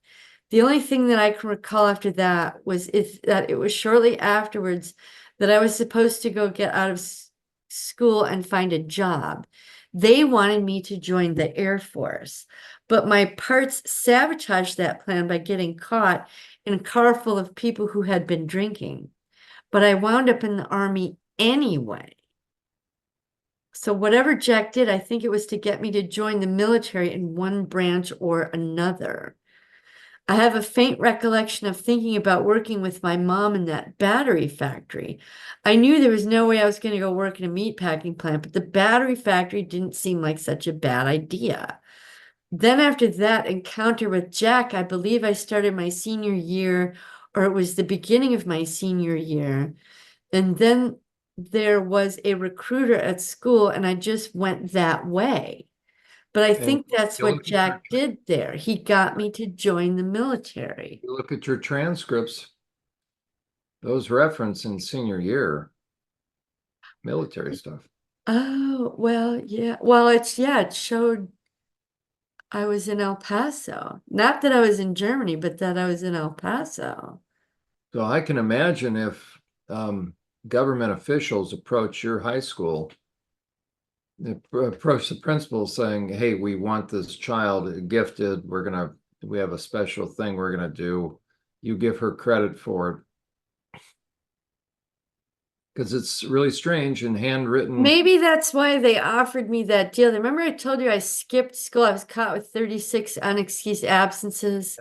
The only thing that I can recall after that was that it was shortly afterwards that I was supposed to go get out of school and find a job. They wanted me to join the Air Force, but my parts sabotaged that plan by getting caught in a car full of people who had been drinking. But I wound up in the Army anyway. So whatever Jack did, I think it was to get me to join the military in one branch or another. I have a faint recollection of thinking about working with my mom in that battery factory. I knew there was no way I was going to go work in a meatpacking plant, but the battery factory didn't seem like such a bad idea. Then after that encounter with Jack, I believe I started my senior year, or it was the beginning of my senior year. And then there was a recruiter at school, and I just went that way. But I And think that's you what look at your, Jack did there. He got me to join the military. you look at your transcripts, those reference in senior year military stuff. Oh, well, yeah. Well, it showed I was in El Paso. Not that I was in Germany, but that I was in El Paso. So I can imagine if government officials approach your high school, approach the principal saying, "Hey, we want this child gifted. We have a special thing we're gonna do. You give her credit for it." Because it's really strange and handwritten. Maybe that's why they offered me that deal. Remember I told you I skipped school. I was caught with 36 unexcused absences.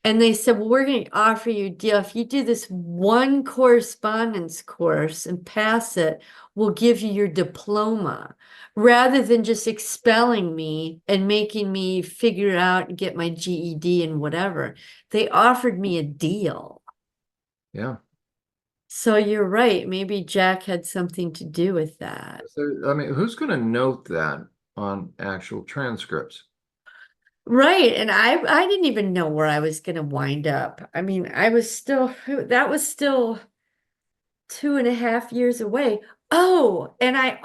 And they said, well, we're going to offer you a deal. If you do this one correspondence course and pass it, we'll give you your diploma rather than just expelling me and making me figure out and get my GED and whatever. They offered me a deal. Yeah. So you're right. Maybe Jack had something to do with that. I mean, who's going to note that on actual transcripts? Right. And I didn't even know where I was going to wind up. I mean, I was still, that was still 2.5 years away. Oh, and I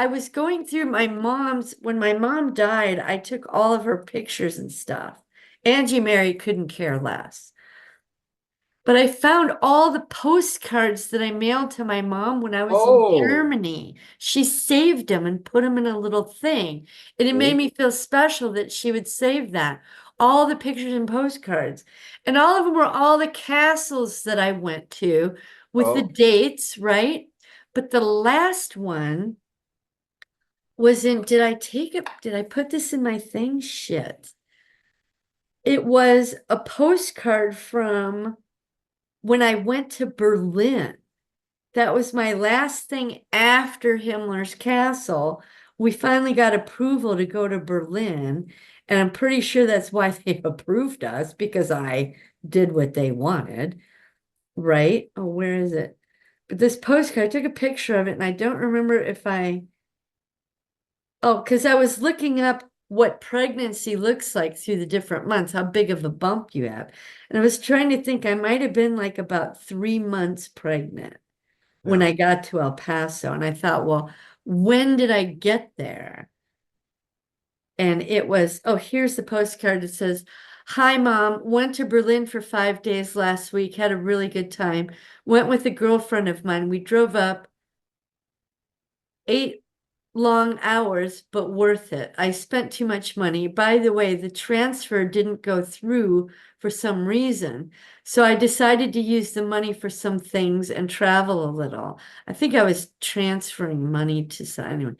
was going through my mom's, when my mom died, I took all of her pictures and stuff. Angie Mary couldn't care less. But I found all the postcards that I mailed to my mom when I was in Oh, Germany. She saved them and put them in a little thing. And it made see? me feel special that she would save that. All the pictures and postcards. And all of them were all the castles that I went to with the Oh, dates, right? But the last one was in, did I take it? Did I put this in my thing? Shit. It was a postcard from when I went to Berlin. That was my last thing after Himmler's Castle. We finally got approval to go to Berlin, and I'm pretty sure that's why they approved us because I did what they wanted, right? Oh, where is it? But this postcard, I took a picture of it, and I don't remember if because I was looking up what pregnancy looks like through the different months, how big of a bump you have. And I was trying to think I might have been like about 3 months pregnant when yeah. I got to El Paso. And I thought, well, when did I get there? And it was, oh, here's the postcard. It says, "Hi, Mom. Went to Berlin for 5 days last week. Had a really good time. Went with a girlfriend of mine. We drove up 8 long hours, but worth it. I spent too much money. By the way, the transfer didn't go through for some reason. So I decided to use the money for some things and travel a little. I think I was transferring money to some, anyway.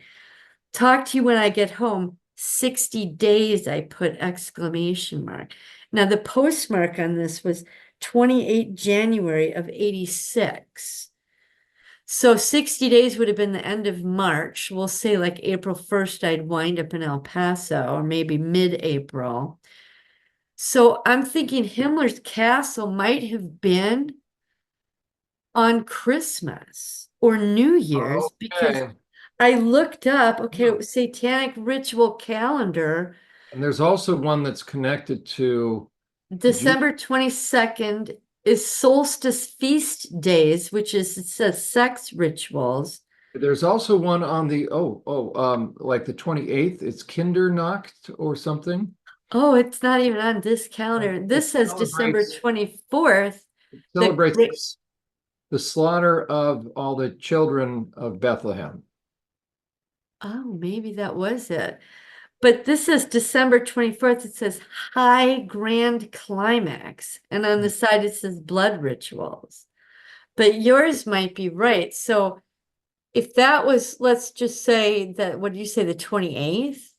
Talk to you when I get home. 60 days, I put exclamation mark. Now the postmark on this was 28 January of 86. So 60 days would have been the end of March. We'll say like April 1st, I'd wind up in El Paso or maybe mid-April. So I'm thinking Himmler's Castle might have been on Christmas or New Year's because Okay. I looked up, okay, Yeah. it was Satanic Ritual Calendar, And there's also one that's connected to Ju- December 22nd is solstice feast days, which is, it says sex rituals. there's also one on the like the 28th. It's Kindernacht or something. Oh, it's not even on this calendar. It This says December celebrates 24th. The celebrates great, the slaughter of all the children of Bethlehem. oh, maybe that was it. But this is December 24th. It says High Grand Climax. And on the side it says blood rituals. But yours might be right. So if that was, let's just say that, what did you say, the 28th?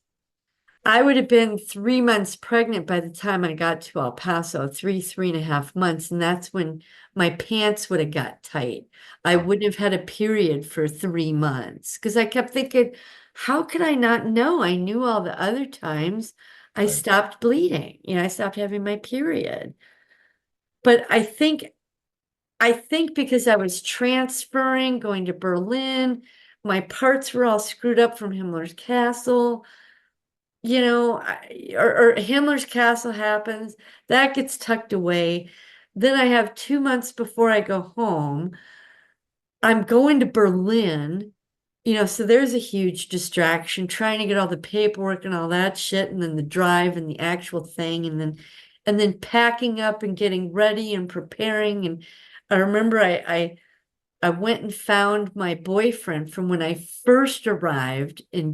I would have been 3 months pregnant by the time I got to El Paso, 3.5 months. And that's when my pants would have got tight. I Oh, wouldn't have had a period for 3 months because I kept thinking, how could I not know? I knew all the other times I right. stopped bleeding. I stopped having my period. But I think because I was transferring, going to Berlin, my parts were all screwed up from Himmler's Castle. Or Himmler's Castle happens, that gets tucked away. Then I have 2 months before I go home. I'm going to Berlin, so there's a huge distraction trying to get all the paperwork and all that shit, and then the drive and the actual thing, and then packing up and getting ready and preparing. And I remember I went and found my boyfriend from when I first arrived in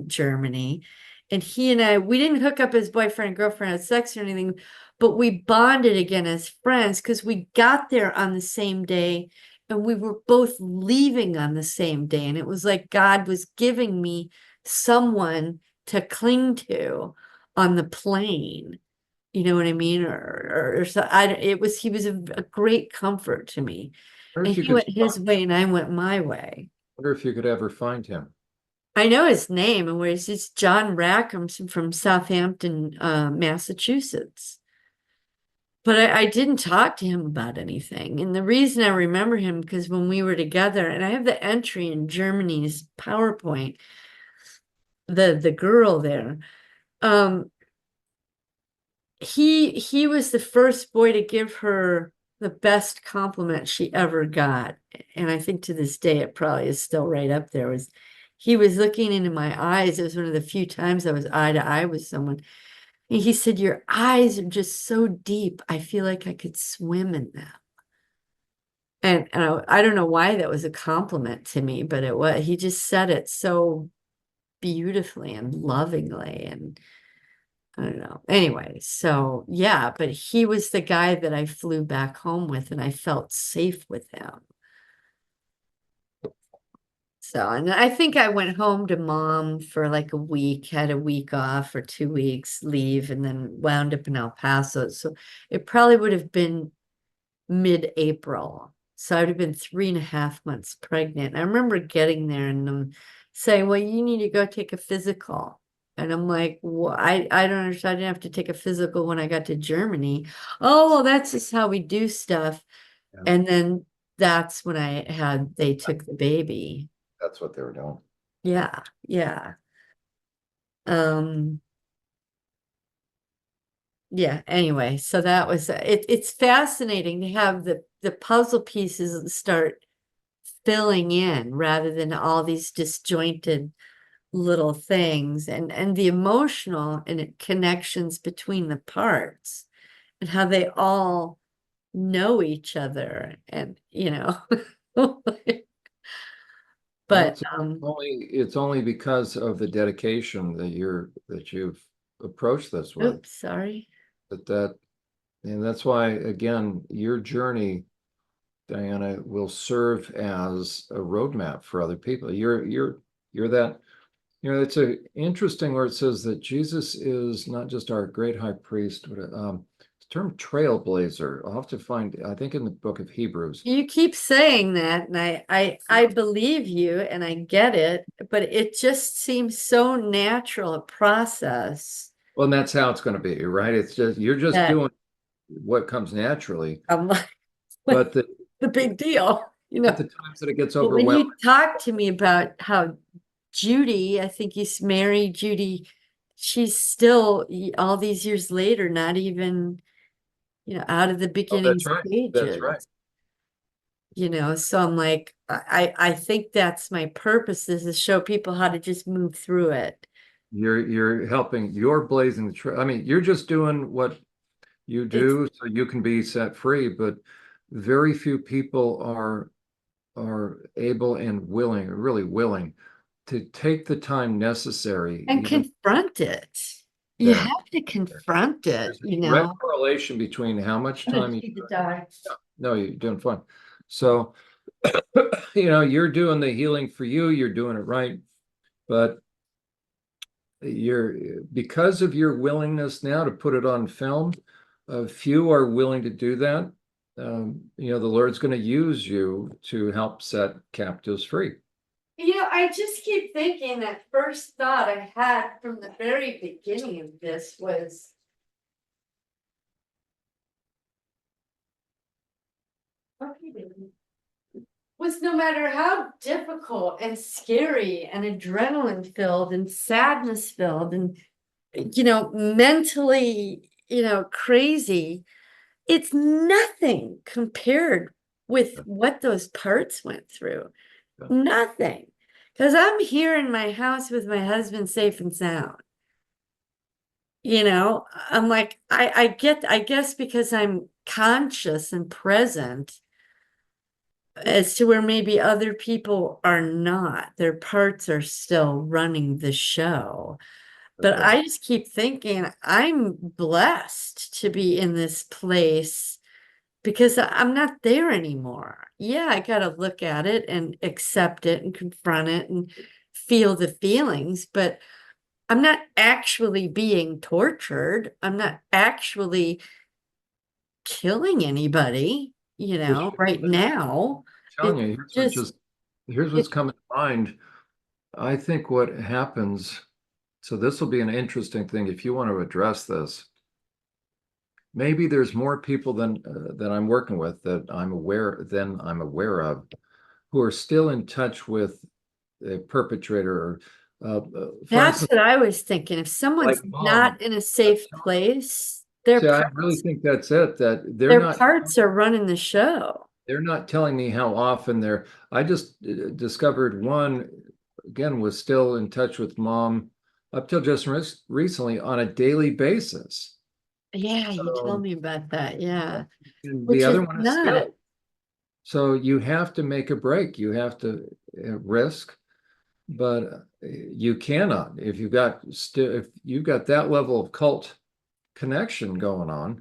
Germany. And he and we didn't hook up as boyfriend and girlfriend, had sex or anything, but we bonded again as friends because we got there on the same day and we were both leaving on the same day. And it was like God was giving me someone to cling to on the plane. You know what I mean? Or so he was a great comfort to me. Wonder And if you he could went his way and I went my way. wonder if you could ever find him. I know his name, and where it's John Rackham from Southampton, Massachusetts. but I didn't talk to him about anything. And the reason I remember him, because when we were together, and I have the entry in Germany's PowerPoint, the girl there, he was the first boy to give her the best compliment she ever got. And I think to this day it probably is still right up there. Was he was looking into my eyes. It was one of the few times I was eye to eye with someone. And he said, "Your eyes are just so deep. I feel like I could swim in them." And I don't know why that was a compliment to me, but it was, he just said it so beautifully and lovingly. And I don't know. Anyway, so yeah, but he was the guy that I flew back home with, and I felt safe with him. So, and I think I went home to mom for like a week, had a week off or 2 weeks leave, and then wound up in El Paso. So it probably would have been mid-April. So I would have been 3.5 months pregnant. I remember getting there and them saying, "Well, you need to go take a physical." And I'm like, "Well, I don't understand. I didn't have to take a physical when I got to Germany." "Oh, well, that's just how we do stuff." Yeah. And then that's when they took the baby. That's what they were doing. Yeah, yeah. Um, yeah, anyway, so that was it's fascinating to have the puzzle pieces start filling in rather than all these disjointed little things, and the emotional and connections between the parts and how they all know each other, and Well, but it's only because of the dedication that you've approached this with. oops, sorry. And that's why, again, your journey, Diana, will serve as a roadmap for other people. You're that, it's a interesting where it says that Jesus is not just our great high priest, but the term trailblazer. I'll have to find, I think in the book of Hebrews. You keep saying that, and I believe you, and I get it, but it just seems so natural a process Well, and that's how it's going to be, right? It's just, you're just that doing what comes naturally, I'm like, but the big deal, at the times that it gets But when overwhelming. you talk to me about how Judy, I think he's married Judy, she's still all these years later, not even, out of the Oh, beginning that's right. That's stages. right. So I'm like, I think that's my purpose, is to show people how to just move through it. You're helping, you're blazing the trail. I mean, you're just doing what you It's do so you can be set free, but very few people are able and willing, really willing to take the time necessary, and even confront it. You there. have to confront it, There's a direct I'm correlation between how much gonna time you, feed the dog. no, you're doing fine. So, you're doing the healing for you, you're doing it right, but because of your willingness now to put it on film, few are willing to do that. The Lord's going to use you to help set captives free. I just keep thinking that first thought I had from the very beginning of this was no matter how difficult and scary and adrenaline filled and sadness filled and mentally crazy, it's nothing compared with what those parts went through. Yeah. Nothing. Because I'm here in my house with my husband safe and sound. I'm like, I guess because I'm conscious and present, as to where maybe other people are not. Their parts are still running the show. But Okay. I just keep thinking I'm blessed to be in this place because I'm not there anymore. Yeah, I got to look at it and accept it and confront it and feel the feelings, but I'm not actually being tortured. I'm not actually killing anybody, right now. I'm telling It's you, just, here's what's it's coming to mind. I think what happens, so this will be an interesting thing if you want to address this. maybe there's more people than I'm working with that I'm aware of who are still in touch with the perpetrator. Or, for That's instance, what I was thinking. If someone's like mom. not in a safe place, See, I really think that's it. That their parts are running the show. they're not telling me how often they're. I just discovered one again was still in touch with mom up till just recently on a daily basis. Yeah, you told So, me about that. Yeah. and the Which is other one is not. still. So you have to make a break. You have to risk, but you cannot if if you've got that level of cult connection going on,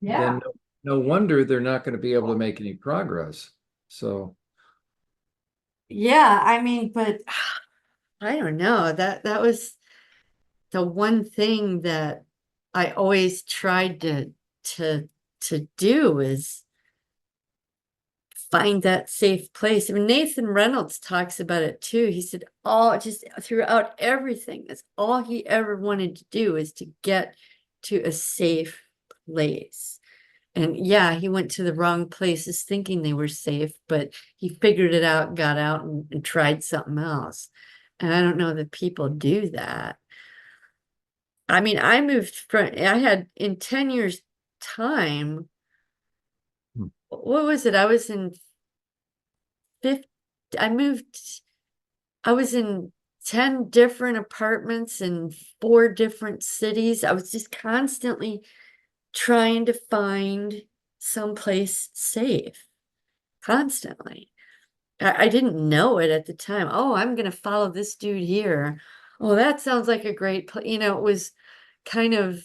then Yeah. no wonder they're not going to be able to make any progress. So Yeah, I mean, but I don't know. That was the one thing that I always tried to to do is find that safe place. I mean, Nathan Reynolds talks about it too. He said all just throughout everything, that's all he ever wanted to do is to get to a safe place. And yeah, he went to the wrong places thinking they were safe, but he figured it out, got out and tried something else. And I don't know that people do that. I mean, I had in 10 years time, hmm, what was it? I was in 50, I moved, I was in 10 different apartments in 4 different cities. I was just constantly trying to find someplace safe, constantly. I didn't know it at the time. Oh, I'm going to follow this dude here. Oh, that sounds like a great place. It was kind of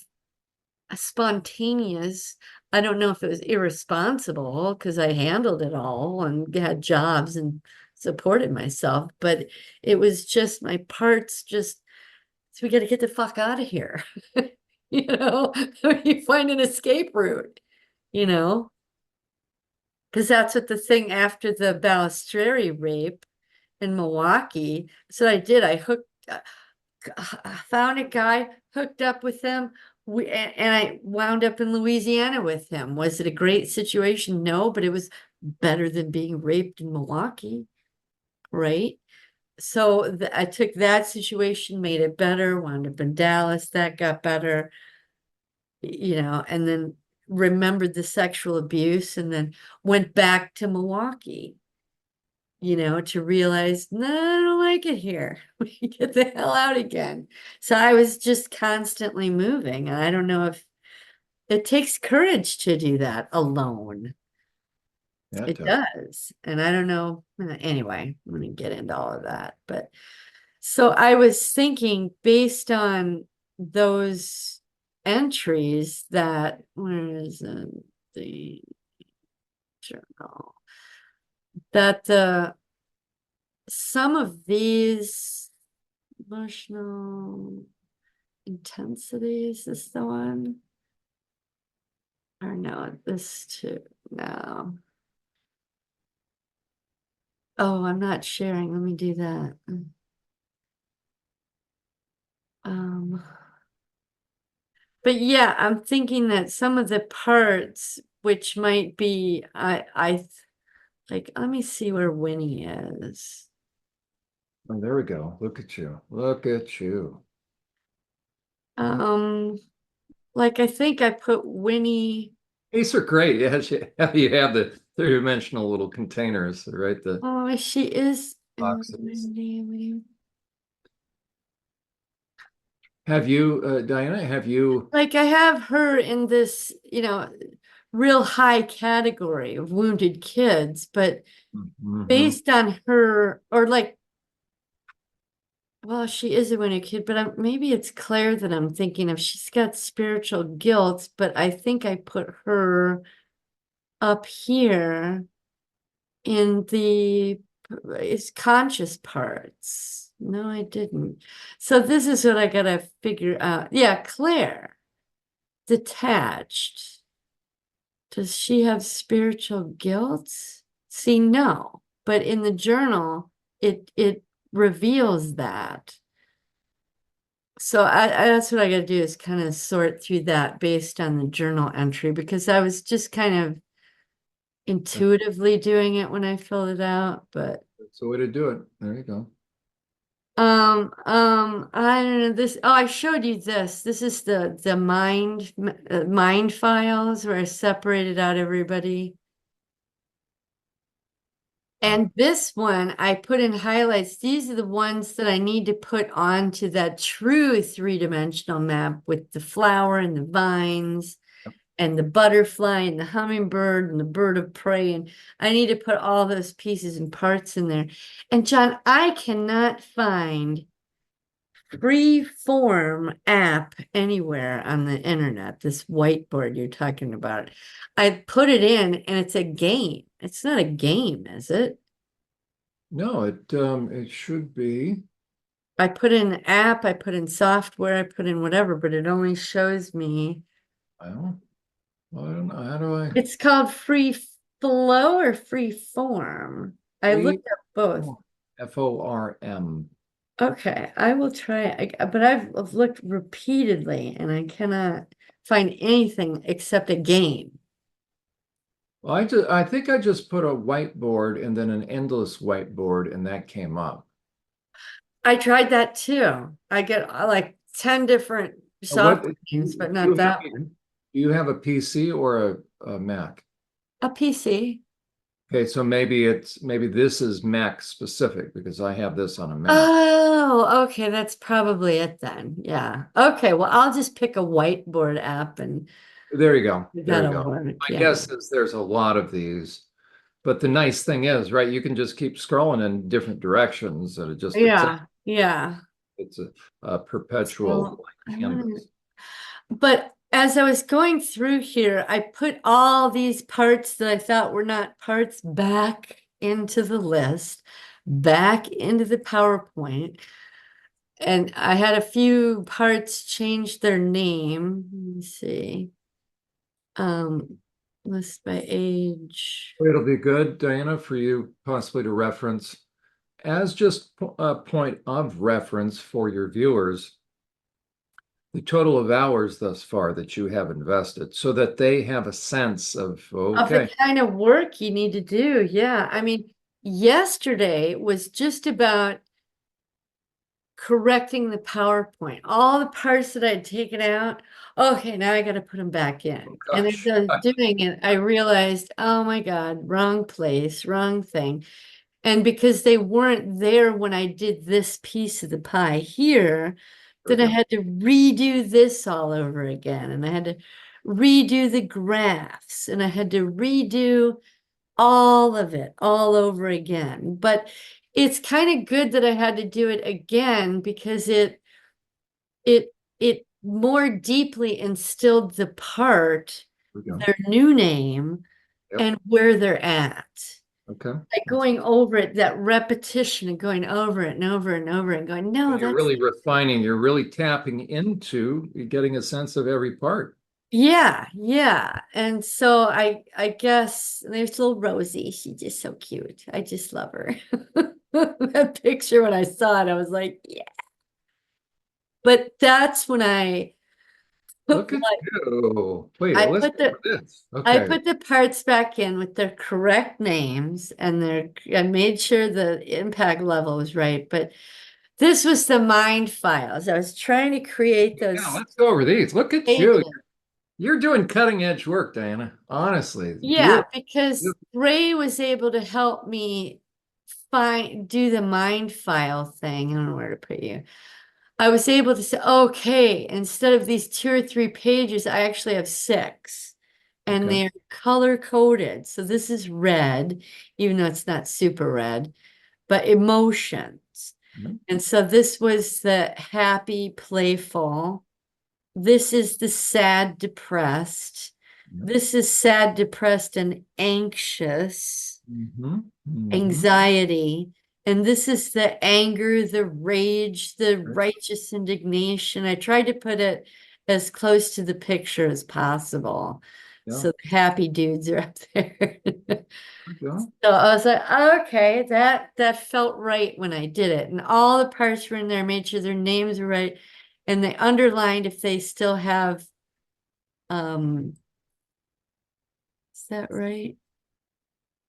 spontaneous. I don't know if it was irresponsible because I handled it all and had jobs and supported myself, but it was just my parts just, so we got to get the fuck out of here. You find an escape route, you know, because that's what the thing after the Balistreri rape in Milwaukee. So I did. Found a guy, hooked up with him. And I wound up in Louisiana with him. Was it a great situation? No, but it was better than being raped in Milwaukee, right? So I took that situation, made it better, wound up in Dallas, that got better, and then remembered the sexual abuse and then went back to Milwaukee, to realize, no, I don't like it here. We get the hell out again. So I was just constantly moving. And I don't know if it takes courage to do that alone. yeah, it It does. does. And I don't know. Anyway, I'm going to get into all of that. But so I was thinking based on those entries that, where is the journal? That some of these emotional intensity, is this the one? Or no, this too. No. Oh, I'm not sharing. Let me do that. Um, but yeah, I'm thinking that some of the parts which might be, like, let me see where Winnie is. Oh, there we go. Look at you. Look at you. Um, like I think I put Winnie. These are great. Yeah, you have the three-dimensional little containers, right? The Oh, she is. boxes. Winnie. Have you, Diana, have you? Like I have her in this, real high category of wounded kids, but Mhm. based on her, or like, well, she is a wounded kid, but maybe it's Claire that I'm thinking of. She's got spiritual guilt, but I think I put her up here in the it's conscious parts. No, I didn't. So this is what I gotta figure out. Yeah, Claire, detached. Does she have spiritual guilt? See, no. But in the journal, it reveals that. So that's what I gotta do is kind of sort through that based on the journal entry because I was just kind of intuitively doing it when I filled it out, but That's the way to do it. There you go. I don't know this. Oh, I showed you this. This is the mind files where I separated out everybody. And this one I put in highlights. These are the ones that I need to put onto that true three-dimensional map with the flower and the vines and the butterfly and the hummingbird and the bird of prey. And I need to put all those pieces and parts in there. And John, I cannot find free form app anywhere on the internet, this whiteboard you're talking about. I put it in and it's a game. It's not a game, is it? No, it should be. I put in app, I put in software, I put in whatever, but it only shows me. Well, I don't know. How do I? It's called free flow or free form. I looked at both. FORM. Okay, I will try, but I've looked repeatedly and I cannot find anything except a game. Well, I think I just put a whiteboard and then an endless whiteboard, and that came up. I tried that too. I get like 10 different What software names, but do not you that have? one. Do you have a PC or a Mac? A PC. Okay, so maybe this is Mac specific because I have this on a Mac. Oh, okay, that's probably it then. Yeah. Okay, well, I'll just pick a whiteboard app and There you go. There you that'll go. work. My Yeah. guess is there's a lot of these, but the nice thing is, right, you can just keep scrolling in different directions and Yeah, yeah. it's a perpetual So like, I want canvas. but as I was going through here, I put all these parts that I thought were not parts back into the list, back into the PowerPoint. And I had a few parts change their name. Let me see. Um, list by age. It'll be good, Diana, for you possibly to reference as just a point of reference for your viewers, the total of hours thus far that you have invested so that they have a sense of, Of the okay, kind of work you need to do. Yeah. I mean, yesterday was just about correcting the PowerPoint. All the parts that I'd taken out. Okay, now I got to put them back in. oh And as gosh, I was doing it, I realized, oh my God, wrong place, wrong thing. And because they weren't there when I did this piece of the pie here, then I okay. had to redo this all over again. And I had to redo the graphs and I had to redo all of it all over again. But it's kind of good that I had to do it again because it more deeply instilled the part, Here we go. their new name, Yep. and where they're at. Okay. Like going over it, that repetition and going over it and over and over and going, no, And you're that's really refining, you're really tapping into getting a sense of every part. yeah, yeah. And so I guess there's little Rosie. She's just so cute. I just love her. That picture when I saw it, I was like, yeah. But that's when I put Look at you. Wait, I let's put go the for this. I Okay. put the parts back in with their correct names and I made sure the impact level was right. But this was the mind files. I was trying to create Yeah, those let's go over these. Look at you. pages. You're doing cutting edge work, Diana. Honestly, it's Yeah, beautiful. because Ray was able to help me do the mind file thing. I don't know where to put you. I was able to say, okay, instead of these 2 or 3 pages, I actually have 6. And Okay. they're color coded. So this is red, even though it's not super red, but emotions. Mhm. And so this was the happy, playful. This is the sad, depressed. Yep. This is sad, depressed, and anxious, Mhm. Mhm. anxiety. And this is the anger, the rage, the Right. righteous indignation. I tried to put it as close to the picture as possible. Yeah. So the happy dudes are up there. Good job. So I was like, okay, that felt right when I did it. And all the parts were in there, made sure their names were right. And they underlined if they still have, is that right?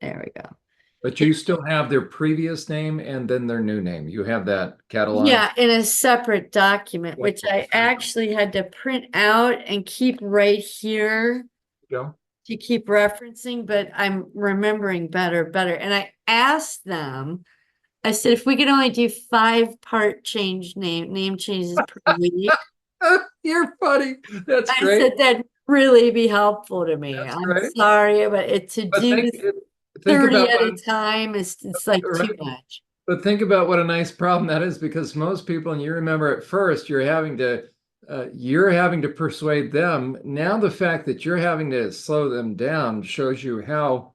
There we go. But you still have their previous name and then their new name. You have that catalog? Yeah, in a separate document, Yeah. which I actually had to print out and keep right here Go. to keep referencing, but I'm remembering better. And I asked them, I said, if we could only do 5-part name changes per week, You're funny. That's I great. said that'd really be helpful to me. That's I'm great. sorry, but to But do this think 30 about at what a time it's like too right. much. But think about what a nice problem that is, because most people, and you remember at first, you're having to persuade them. Now the fact that you're having to slow them down shows you how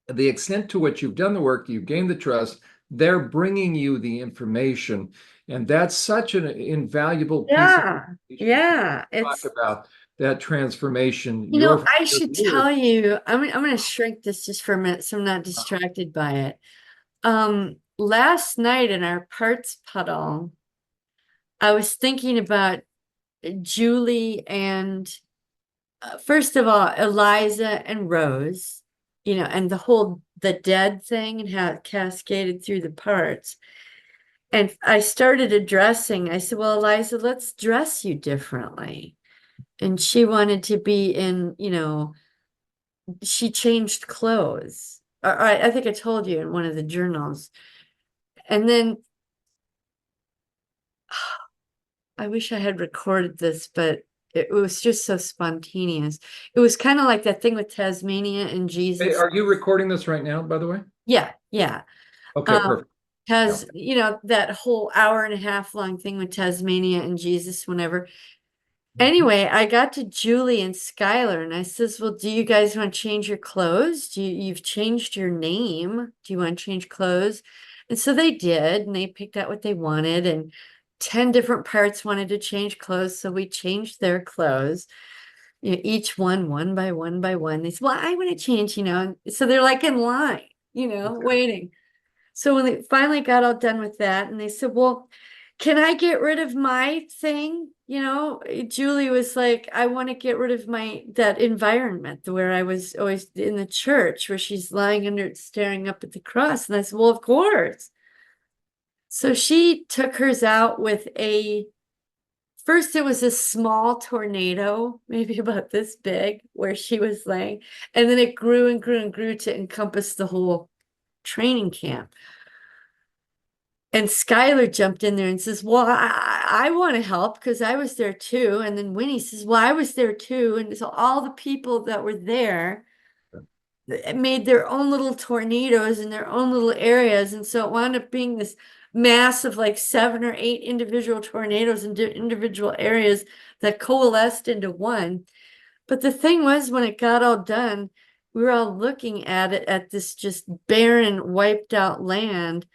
the extent to which you've done the work, you've gained the trust, they're bringing you the information. And that's such an invaluable piece of Yeah, information. yeah. Talk It's, about that transformation. I should Your tell you, I'm gonna shrink this just for a minute so I'm not distracted by it. Last night in our parts puddle, I was thinking about Julie and first of all, Eliza and Rose, and the dead thing and how it cascaded through the parts. And I started addressing, I said, well, Eliza, let's dress you differently. And she wanted to be in, she changed clothes. I think I told you in one of the journals. And then I wish I had recorded this, but it was just so spontaneous. It was kind of like that thing with Tasmania and Hey, Jesus. are you recording this right now, by the way? Yeah, yeah. Okay, perfect. Has, that whole hour and a half long thing with Tasmania and Jesus, whenever. Anyway, I got to Julie and Skylar and I says, well, do you guys want to change your clothes? You've changed your name. Do you want to change clothes? And so they did, and they picked out what they wanted, and 10 different parts wanted to change clothes. So we changed their clothes, each one by one. They said, well, I want to change, so they're like in line, waiting. So when they finally got all done with that, and they said, well, can I get rid of my thing? Julie was like, I want to get rid of that environment where I was always in the church, where she's lying under staring up at the cross. And I said, well, of course. So she took hers out with first it was a small tornado, maybe about this big, where she was laying. And then it grew and grew and grew to encompass the whole training camp. And Skylar jumped in there and says, well, I want to help because I was there too. And then Winnie says, well, I was there too. And so all the people that were there made their own little tornadoes in their own little areas. And so it wound up being this mass of like 7 or 8 individual tornadoes in individual areas that coalesced into one. But the thing was, when it got all done, we were all looking at it at this just barren, wiped out land.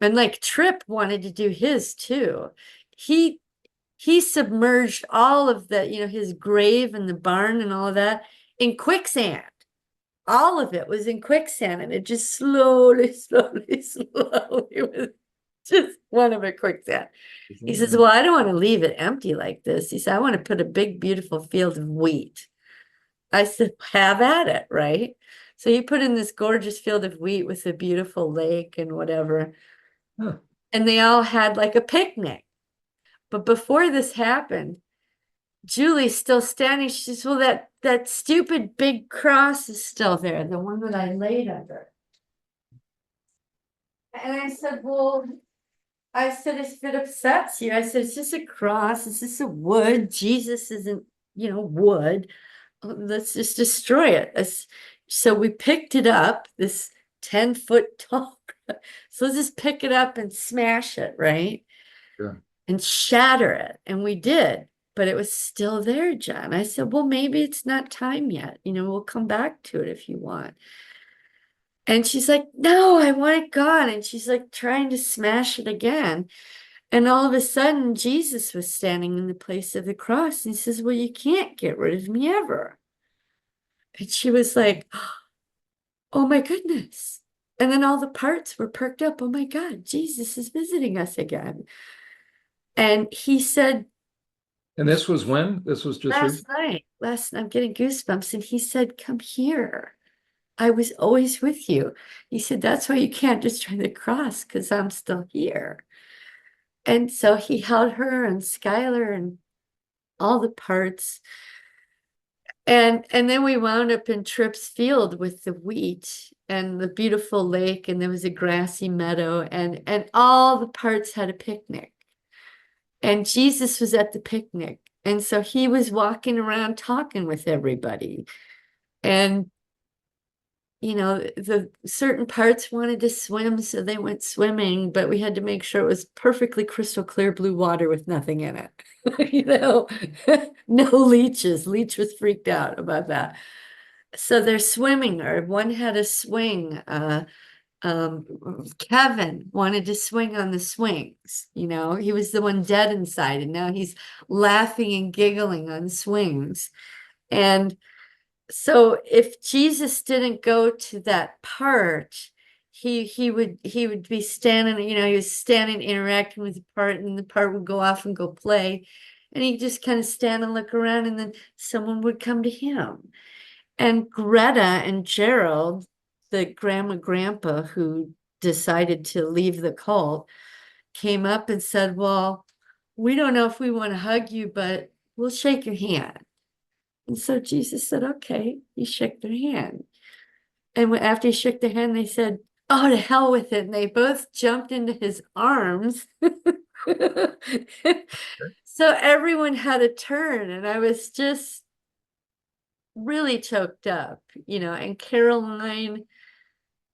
And like Tripp wanted to do his too. He submerged all of the, his grave and the barn and all of that in quicksand. All of it was in quicksand, and it just slowly was just one of it quicksand. He says, well, I don't want to leave it empty like this. He said, I want to put a big, beautiful field of wheat. I said, have at it, right? So he put in this gorgeous field of wheat with a beautiful lake and whatever. Huh. And they all had like a picnic. But before this happened, Julie's still standing. She says, well, that stupid big cross is still there, the one that I laid under. And I said, well, if it upsets you, I said, it's just a cross. It's just a wood. Jesus isn't, wood. Let's just destroy it. So we picked it up, this 10-foot tall. So let's just pick it up and smash it, right? Sure. And shatter it. And we did, but it was still there, John. I said, well, maybe it's not time yet. We'll come back to it if you want. And she's like, no, I want it gone. And she's like trying to smash it again. And all of a sudden, Jesus was standing in the place of the cross. And he says, well, you can't get rid of me ever. And she was like, oh my goodness. And then all the parts were perked up. Oh my God, Jesus is visiting us again. And he said, And this was when? This was just last night, I'm getting goosebumps. And he said, come here. I was always with you. He said, that's why you can't destroy the cross, because I'm still here. And so he held her and Skylar and all the parts. And then we wound up in Tripp's field with the wheat and the beautiful lake, and there was a grassy meadow, and all the parts had a picnic. And Jesus was at the picnic. And so he was walking around talking with everybody. And the certain parts wanted to swim, so they went swimming, but we had to make sure it was perfectly crystal clear blue water with nothing in it. No leeches. Leech was freaked out about that. So they're swimming, or one had a swing. Kevin wanted to swing on the swings. He was the one dead inside, and now he's laughing and giggling on swings. And so if Jesus didn't go to that part, he would be standing, he was standing interacting with the part, and the part would go off and go play. And he'd just kind of stand and look around, and then someone would come to him. And Greta and Gerald, the grandpa who decided to leave the cult, came up and said, well, we don't know if we want to hug you, but we'll shake your hand. And so Jesus said, okay, he shook their hand. And after he shook their hand, they said, oh, to hell with it. And they both jumped into his arms. So everyone had a turn, and I was just really choked up, and Caroline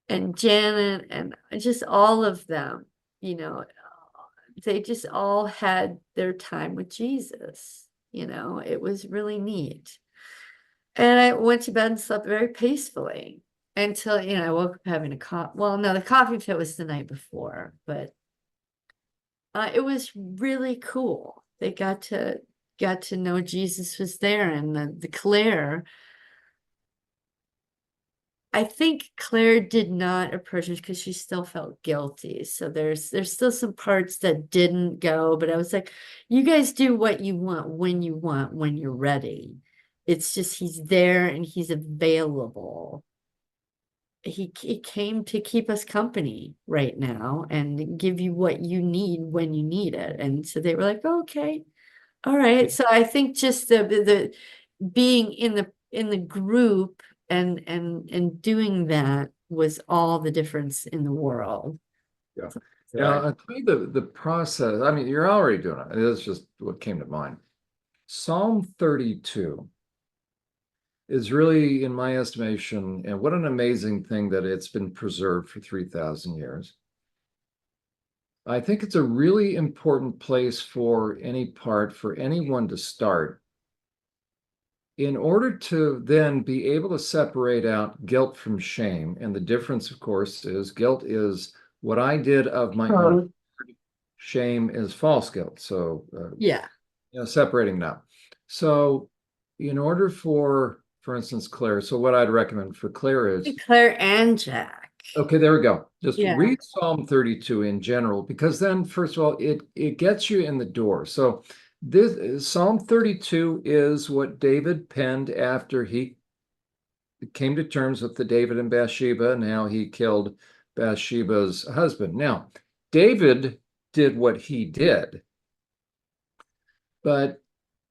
and Janet and just all of them, they just all had their time with Jesus. It was really neat. And I went to bed and slept very peacefully until, I woke up having a coffee. Well, no, the coffee fit was the night before, but it was really cool. They got to know Jesus was there, and the Claire. I think Claire did not approach us because she still felt guilty. So there's still some parts that didn't go, but I was like, you guys do what you want, when you're ready. It's just he's there and he's available. He came to keep us company right now and give you what you need when you need it. And so they were like, okay, all right. So I think just the being in the group and doing that was all the difference in the world. Yeah. So Yeah, I'll tell you the process. I mean, you're already doing it. It's just what came to mind. Psalm 32 is really, in my estimation, and what an amazing thing that it's been preserved for 3,000 years. I think it's a really important place for anyone to start in order to then be able to separate out guilt from shame. And the difference, of course, is guilt is what I did of my own. Shame is false guilt. So, yeah. Separating that. So, in order for instance, Claire, so what I'd recommend for Claire is Claire and Jack. okay, there we go. Just Yeah. read Psalm 32 in general, because then, first of all, it gets you in the door. So this Psalm 32 is what David penned after he came to terms with the David and Bathsheba, and how he killed Bathsheba's husband. Now, David did what he did, but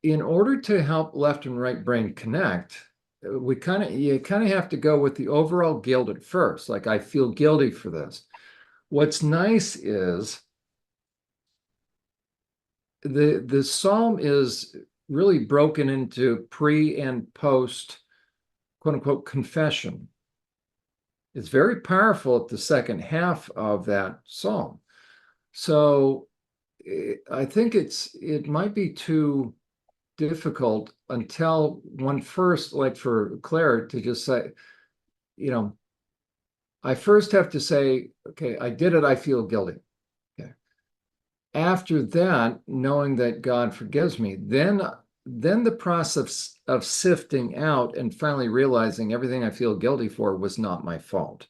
in order to help left and right brain connect, you kind of have to go with the overall guilt at first. Like, I feel guilty for this. What's nice is the psalm is really broken into pre and post, quote unquote, confession. It's very powerful at the second half of that psalm. So I think it might be too difficult until one first, like for Claire, to just say, I first have to say, okay, I did it, I feel guilty. Okay. After that, knowing that God forgives me, then the process of sifting out and finally realizing everything I feel guilty for was not my fault.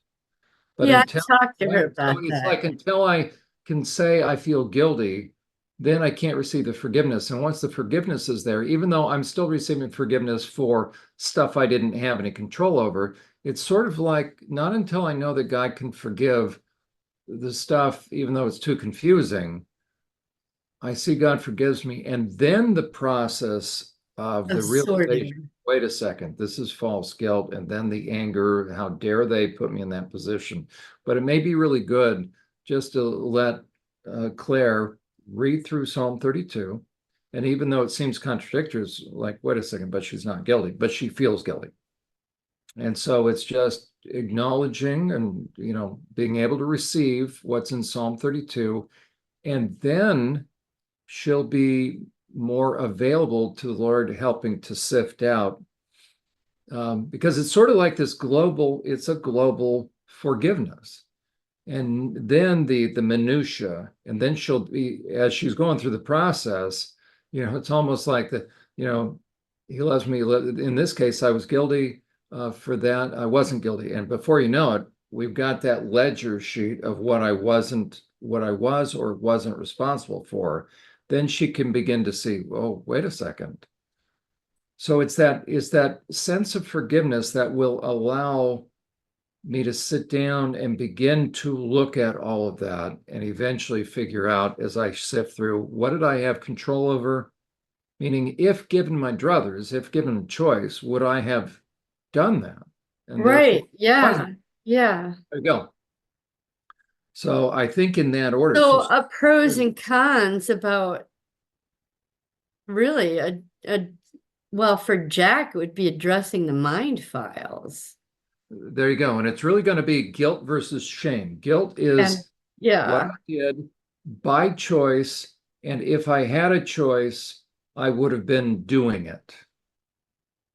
But Yeah, until I talked to her about it's that. like until I can say I feel guilty, then I can't receive the forgiveness. And once the forgiveness is there, even though I'm still receiving forgiveness for stuff I didn't have any control over, it's sort of like not until I know that God can forgive the stuff, even though it's too confusing, I see God forgives me. And then the process of the Of realization, sorting. wait a second, this is false guilt. And then the anger, how dare they put me in that position? But it may be really good just to let Claire read through Psalm 32. And even though it seems contradictory, it's like, wait a second, but she's not guilty, but she feels guilty. And so it's just acknowledging and, being able to receive what's in Psalm 32. And then she'll be more available to the Lord, helping to sift out, because it's sort of like it's a global forgiveness. And then the minutia, and then she'll be, as she's going through the process, it's almost like he loves me. In this case, I was guilty for that. I wasn't guilty. And before you know it, we've got that ledger sheet of what I was or wasn't responsible for. Then she can begin to see, oh, wait a second. So it's that sense of forgiveness that will allow me to sit down and begin to look at all of that and eventually figure out, as I sift through, what did I have control over? Meaning, if given my druthers, if given a choice, would I have done that? And Right. therefore, Yeah. Yeah. there you go. So I think in that order. So pros and cons about really well, for Jack, it would be addressing the mind files. There you go. And it's really going to be guilt versus shame. Guilt And is what yeah. I did by choice. And if I had a choice, I would have been doing it.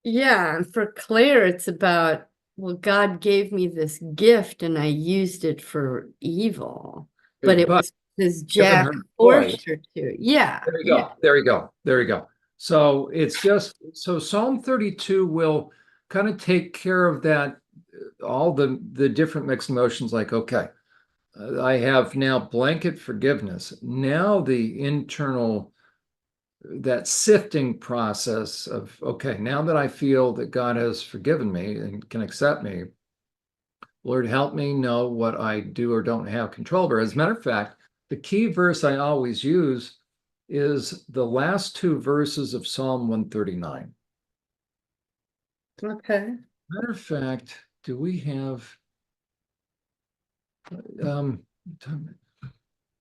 Yeah. And for Claire, it's about, well, God gave me this gift and I used it for evil. But it was because given Jack her forced choice, her to. Yeah. there you Yeah. go. There you go. There you go. So so Psalm 32 will kind of take care of that, all the different mixed emotions, like, okay, I have now blanket forgiveness. Now the internal, that sifting process of, okay, now that I feel that God has forgiven me and can accept me, Lord, help me know what I do or don't have control over. As a matter of fact, the key verse I always use is the last two verses of Psalm 139. Okay. Matter of fact, do we have, um,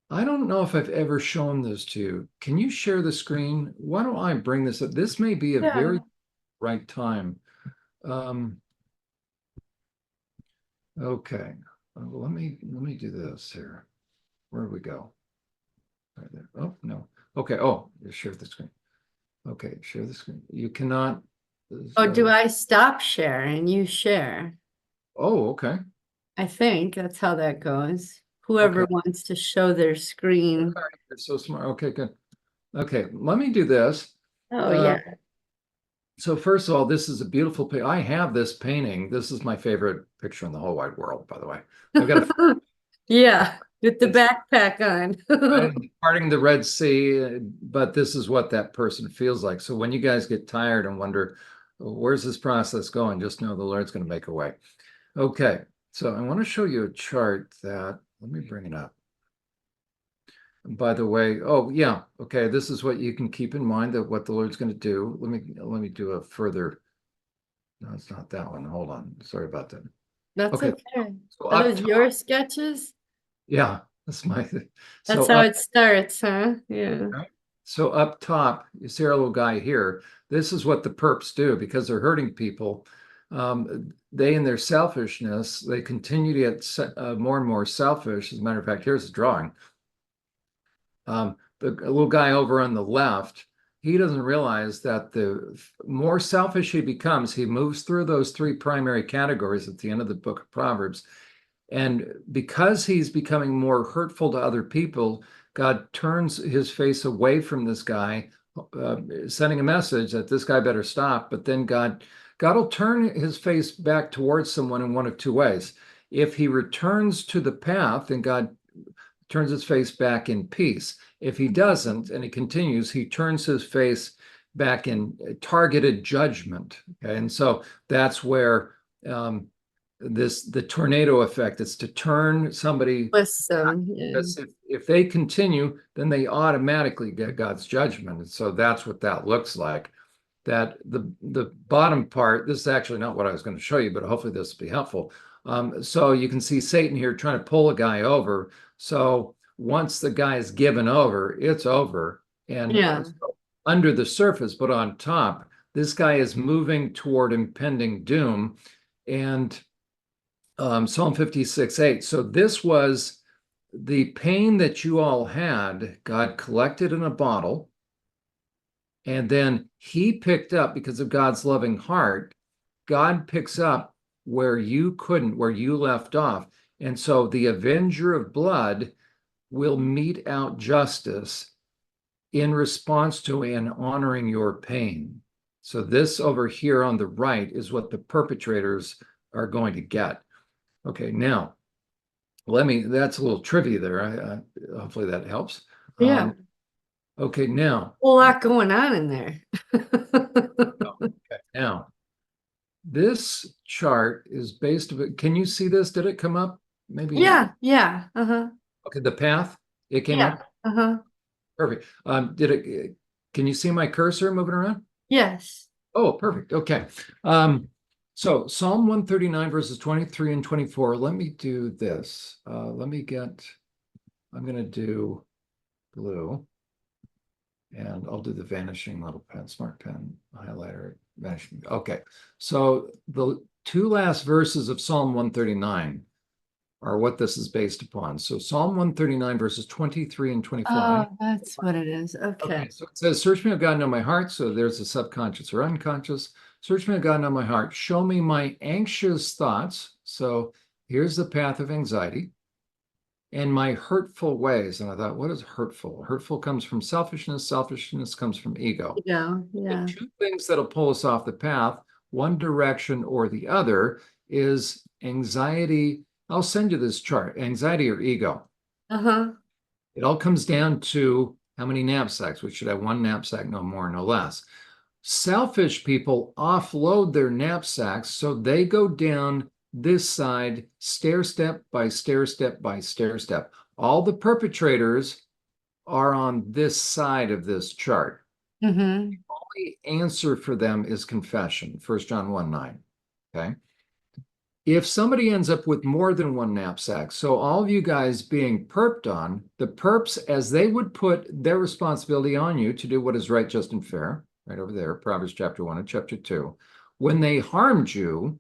I don't know if I've ever shown this to you. Can you share the screen? Why don't I bring this up? This may be a Yeah. very right time. Okay, let me do this here. Where do we go? Right there. Oh, no. Okay. Oh, you share the screen. Okay, share the screen. You cannot. Oh, do I stop sharing? You share. Oh, okay. I think that's how that goes. Whoever Okay. wants to show their screen. You're so smart. Okay, good. Okay, let me do this. Oh, yeah. So first of all, this is a beautiful painting. I have this painting. This is my favorite picture in the whole wide world, by the way. I've got a Yeah, with the it's backpack on. parting the Red Sea, but this is what that person feels like. So when you guys get tired and wonder, where's this process going? Just know the Lord's going to make a way. Okay, so I want to show you a chart that, let me bring it up. By the way, oh yeah, okay, this is what you can keep in mind, that what the Lord's going to do. Let me do a further. No, it's not that one. Hold on. Sorry about that. That's Okay. okay. So Are up those top, your sketches? yeah, that's my That's so how up it starts, huh? Yeah. right? So up top, you see our little guy here. This is what the perps do because they're hurting people. They, in their selfishness, they continue to get more and more selfish. As a matter of fact, here's a drawing. The little guy over on the left, he doesn't realize that the more selfish he becomes, he moves through those three primary categories at the end of the book of Proverbs. And because he's becoming more hurtful to other people, God turns his face away from this guy, sending a message that this guy better stop. But then God will turn his face back towards someone in one of two ways. If he returns to the path, then God turns his face back in peace. If he doesn't, and he continues, he turns his face back in targeted judgment. Okay? And so that's where the tornado effect is to turn somebody. Listen, yeah. Because if they continue, then they automatically get God's judgment. And so that's what that looks like. That the bottom part, this is actually not what I was going to show you, but hopefully this will be helpful. So you can see Satan here trying to pull a guy over. So once the guy is given over, it's over. And Yeah. so under the surface, but on top, this guy is moving toward impending doom. And Psalm 56:8. So this was the pain that you all had, God collected in a bottle. And then he picked up, because of God's loving heart, God picks up where you couldn't, where you left off. And so the avenger of blood will mete out justice in response to and honoring your pain. So this over here on the right is what the perpetrators are going to get. Okay, now, that's a little trivia there. Hopefully that helps. Yeah. Okay, now. A lot going on in there. Okay, now, this chart is based, can you see this? Did it come up? Maybe. Yeah, yeah. Uh-huh. Okay, the path, it came Yeah. up? Uh-huh. Perfect. Can you see my cursor moving around? Yes. Oh, perfect. Okay. So Psalm 139 verses 23 and 24. Let me do this. I'm going to do blue, and I'll do the vanishing little pen, smart pen highlighter, vanishing. Okay. So the two last verses of Psalm 139 are what this is based upon. So Psalm 139 verses 23 and 24. Oh, that's what it is. Okay. Okay, so it says, search me, O God, know my heart. So there's the subconscious or unconscious. Search me, O God, know my heart. Show me my anxious thoughts. So here's the path of anxiety. And my hurtful ways. And I thought, what is hurtful? Hurtful comes from selfishness. Selfishness comes from ego. Yeah, The yeah. two things that'll pull us off the path, one direction or the other, is anxiety. I'll send you this chart, anxiety or ego. Uh-huh. It all comes down to how many knapsacks. We should have one knapsack, no more, no less. Selfish people offload their knapsacks, so they go down this side, stair step by stair step by stair step. All the perpetrators are on this side of this chart. Mm-hmm. The only answer for them is confession, 1 John 1:9. Okay. If somebody ends up with more than one knapsack, so all of you guys being perped on, the perps, as they would put their responsibility on you to do what is right, just, and fair, right over there, Proverbs chapter 1 and chapter 2, when they harmed you,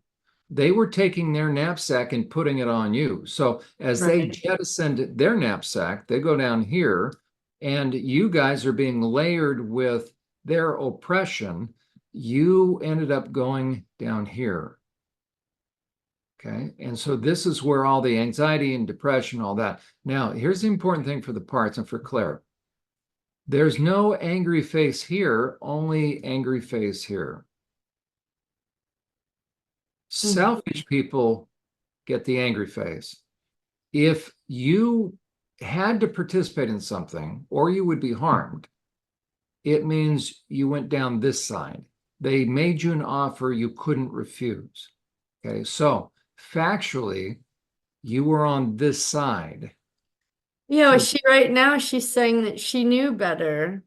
they were taking their knapsack and putting it on you. So as they jettisoned their knapsack, they go down here, and you guys are being layered with their oppression. You ended up going down here. Okay, and so this is where all the anxiety and depression, all that. Now, here's the important thing for the parts and for Claire. There's no angry face here, only angry face here. Selfish people get the angry face. If you had to participate in something or you would be harmed, it means you went down this side. They made you an offer you couldn't refuse. Okay, so factually, you were on this side. Yeah, so right now she's saying that she knew better.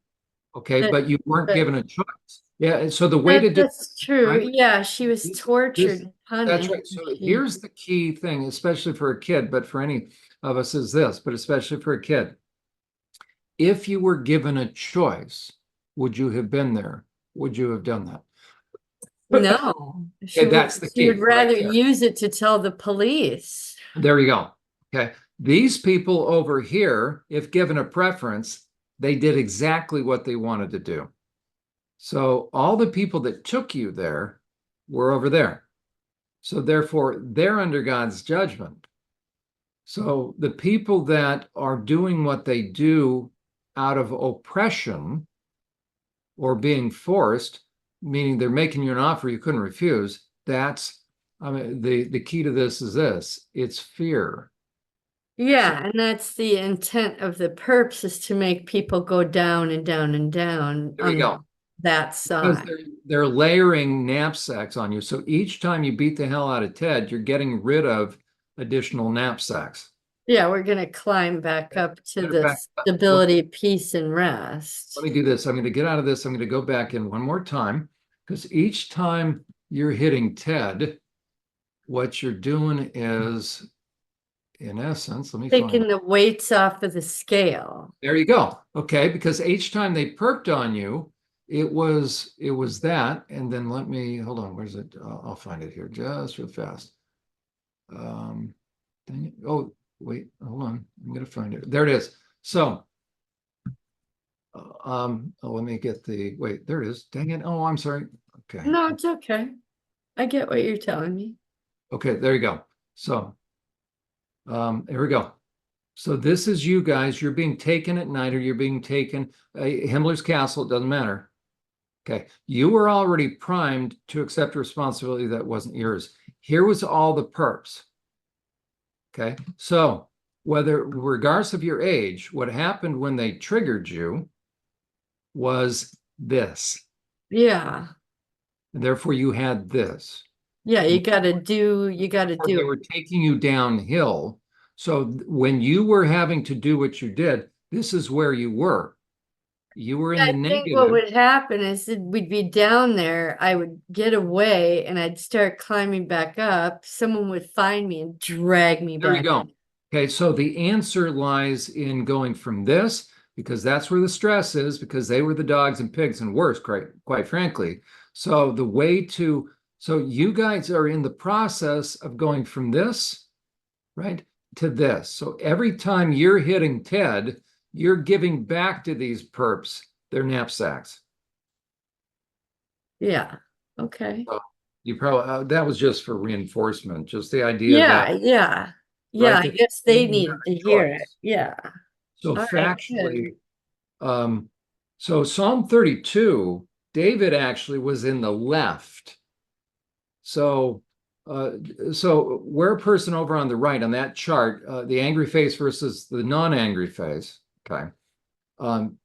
Okay, but you weren't given a choice. Yeah, and so the way to do that's true. Right? Yeah, she was tortured and punished. That's right. So here's the key thing, especially for a kid, but for any of us is this, but especially for a kid. If you were given a choice, would you have been there? Would you have done that? No, that's the key. She would rather use it to tell the police. There you go. Okay. These people over here, if given a preference, they did exactly what they wanted to do. So all the people that took you there were over there. So therefore, they're under God's judgment. So the people that are doing what they do out of oppression or being forced, meaning they're making you an offer you couldn't refuse, that's, I mean, the key to this is this, it's fear. Yeah, and that's the intent of the perps, is to make people go down and down and down There you on go. that Because side. they're layering knapsacks on you. So each time you beat the hell out of Ted, you're getting rid of additional knapsacks. Yeah, we're gonna climb back up to Get it the back. stability, peace, and Let rest. me do this. I'm going to get out of this. I'm going to go back in one more time because each time you're hitting Ted, what you're doing is, in essence, let me find Taking it. the weights off of the scale. There you go. Okay, because each time they perked on you, it was that. And then let me hold on. Where's it? I'll find it here just real fast. Um, dang it. Oh, wait, hold on. I'm gonna find it. There it is. So, let me get the wait. There it is. Dang it. Oh, I'm sorry. Okay. No, it's okay. I get what you're telling me. Okay, there you go. So, here we go. So this is you guys. You're being taken at night, or you're being taken. Himmler's Castle. It doesn't matter. Okay, you were already primed to accept responsibility that wasn't yours. Here was all the perps. Okay, so whether, regardless of your age, what happened when they triggered you was this, Yeah. and therefore you had this. Yeah, you gotta Or they do were it. taking you downhill. So when you were having to do what you did, this is where you were. You were in I the think what negative. would happen is that we'd be down there, I would get away and I'd start climbing back up. Someone would find me and drag me There you back. go. Okay, so the answer lies in going from this, because that's where the stress is, because they were the dogs and pigs and worse, quite frankly. So the way to, so you guys are in the process of going from this, right, to this. So every time you're hitting Ted, you're giving back to these perps their knapsacks. Yeah. Okay. So you probably, that was just for reinforcement, just the idea that, Yeah, yeah. Yeah, right, I that guess they you have needed to a hear it. choice. Yeah. So All right, good. factually, so Psalm 32, David actually was in the left. So, uh, so where a person over on the right on that chart, the angry face versus the non-angry face, okay. Um,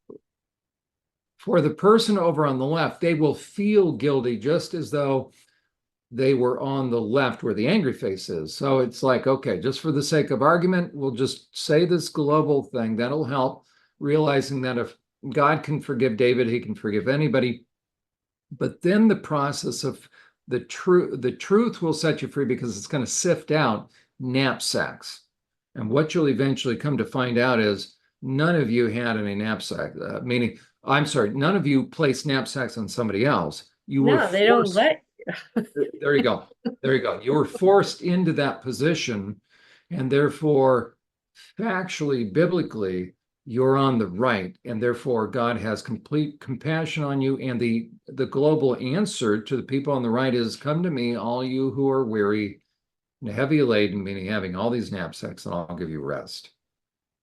for the person over on the left, they will feel guilty just as though they were on the left where the angry face is. So it's like, okay, just for the sake of argument, we'll just say this global thing. That'll help, realizing that if God can forgive David, he can forgive anybody. But then the process of the truth will set you free, because it's going to sift out knapsacks. And what you'll eventually come to find out is none of you had any knapsack, meaning, I'm sorry, none of you placed knapsacks on somebody else. You were No, they don't forced. let. There you go. There you go. You were forced into that position, and therefore, factually, biblically, you're on the right, and therefore God has complete compassion on you. And the global answer to the people on the right is, come to me, all you who are weary and heavy laden, meaning having all these knapsacks, and I'll give you rest.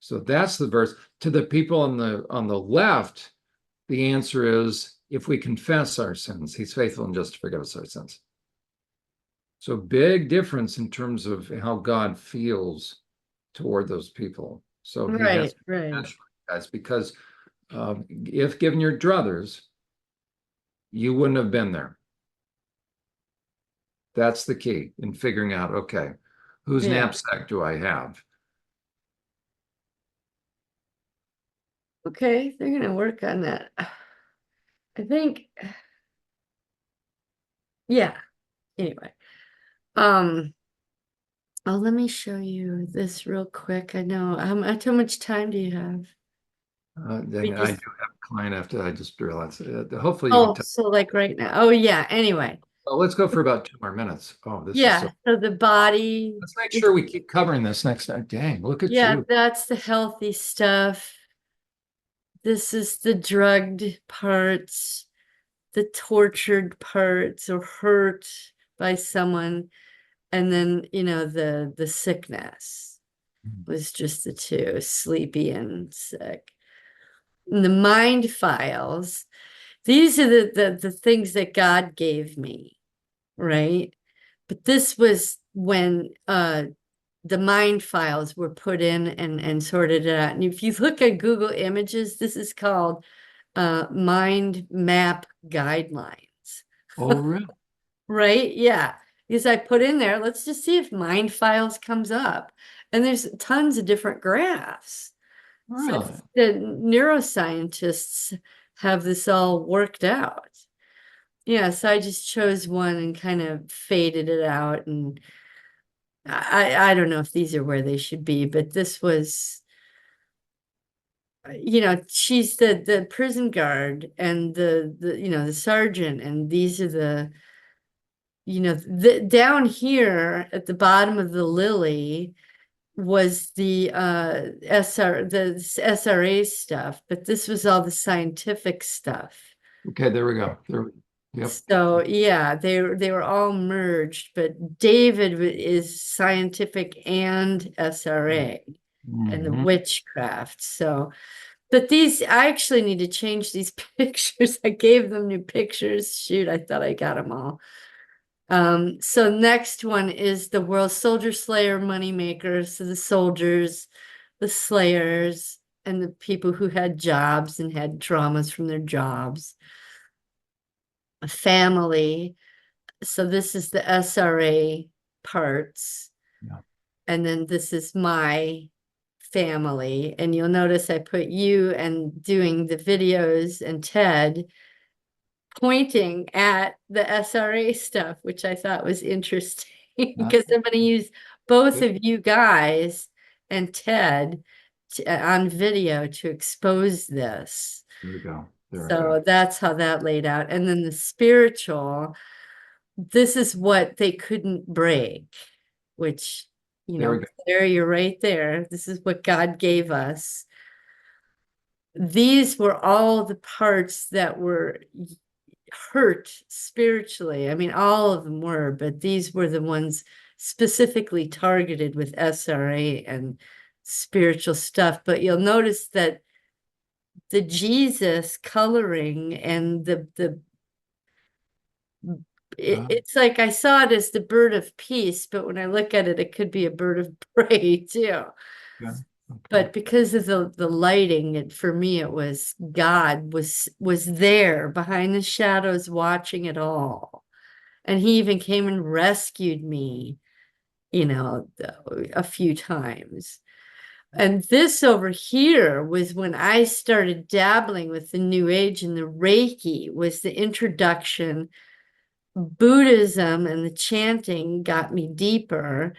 So that's the verse. To the people on the left, the answer is, if we confess our sins, he's faithful and just to forgive us our sins. So big difference in terms of how God feels toward those people. So he has Right, right. compassion, guys, because if given your druthers, you wouldn't have been there. That's the key in figuring out, okay, whose Yeah. knapsack do I have? Okay, they're gonna work on that. I think, yeah. Anyway. Um, oh, let me show you this real quick. I know, how much time do you have? Dang We it, I just, do have a client after I just realized. Hopefully you can oh, tell. so like right now. Oh, yeah, anyway. Well, let's go for about 2 more minutes. Oh, this is Yeah, so. so the body, Let's make sure we keep covering this next time. Dang, look at yeah, you. that's the healthy stuff. This is the drugged parts, the tortured parts or hurt by someone. And then, the sickness was just the two, sleepy and sick. And the mind files, these are the things that God gave me, right? But this was when the mind files were put in and sorted it out. And if you look at Google Images, this is called mind map guidelines. Oh, really? Right? Yeah. Because I put in there, let's just see if mind files comes up. And there's tons of different graphs. So Really? the neuroscientists have this all worked out. Yeah, so I just chose one and kind of faded it out. And I don't know if these are where they should be, but this was, she's the prison guard and the sergeant, and these are down here at the bottom of the lily was the SRA stuff, but this was all the scientific stuff. Okay, there we go. Yep. So yeah, they were all merged, but David is scientific and SRA and the Mhm. witchcraft. So, but I actually need to change these pictures. I gave them new pictures. Shoot, I thought I got them all. So next one is the World Soldier Slayer Moneymaker. So the soldiers, the slayers, and the people who had jobs and had traumas from their jobs. A family. So this is the SRA parts. Yeah. And then this is my family. And you'll notice I put you and doing the videos and Ted pointing at the SRA stuff, which I thought was interesting because I'm going to use both of you guys and Ted on video to expose this. There we go. There we So go. that's how that laid out. And then the spiritual, this is what they couldn't break, which, There we go. there you're right there. This is what God gave us. These were all the parts that were hurt spiritually. I mean, all of them were, but these were the ones specifically targeted with SRA and spiritual stuff. But you'll notice that the Jesus coloring and it's like I saw it as the bird of peace, but when I look at it, it could be a bird of prey too. Yeah. Okay. But because of the lighting, for me, it was God was there behind the shadows watching it all. And he even came and rescued me, a few times. And this over here was when I started dabbling with the New Age, and the Reiki was the introduction. Buddhism and the chanting got me deeper.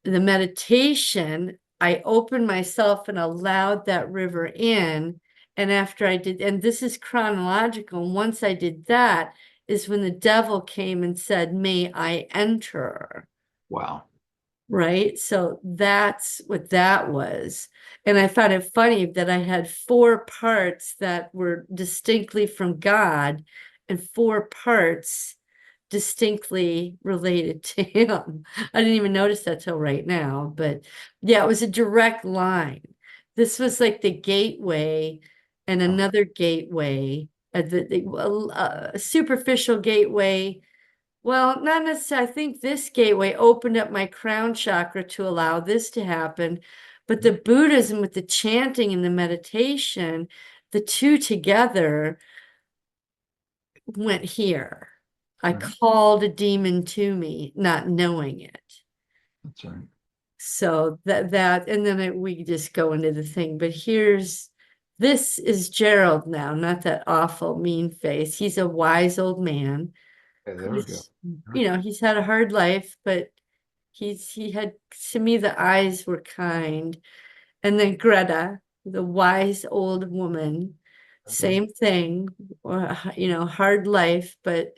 The meditation, I opened myself and allowed that river in. And after I did, and this is chronological, and once I did that is when the devil came and said, "May I enter?" Wow. Right? So that's what that was. And I found it funny that I had 4 parts that were distinctly from God and 4 parts distinctly related to him. I didn't even notice that till right now, but yeah, it was a direct line. This was like the gateway and another gateway, a superficial gateway. Well, not necessarily. I think this gateway opened up my crown chakra to allow this to happen. But the Buddhism with the chanting and the meditation, the two together went here. I Right. called a demon to me, not knowing it. That's right. So and then we just go into the thing. But this is Gerald now, not that awful mean face. He's a wise old man. Okay, there we go. He's had a hard life, but he had, to me, the eyes were kind. And then Greta, the wise old woman, same thing, or hard life, but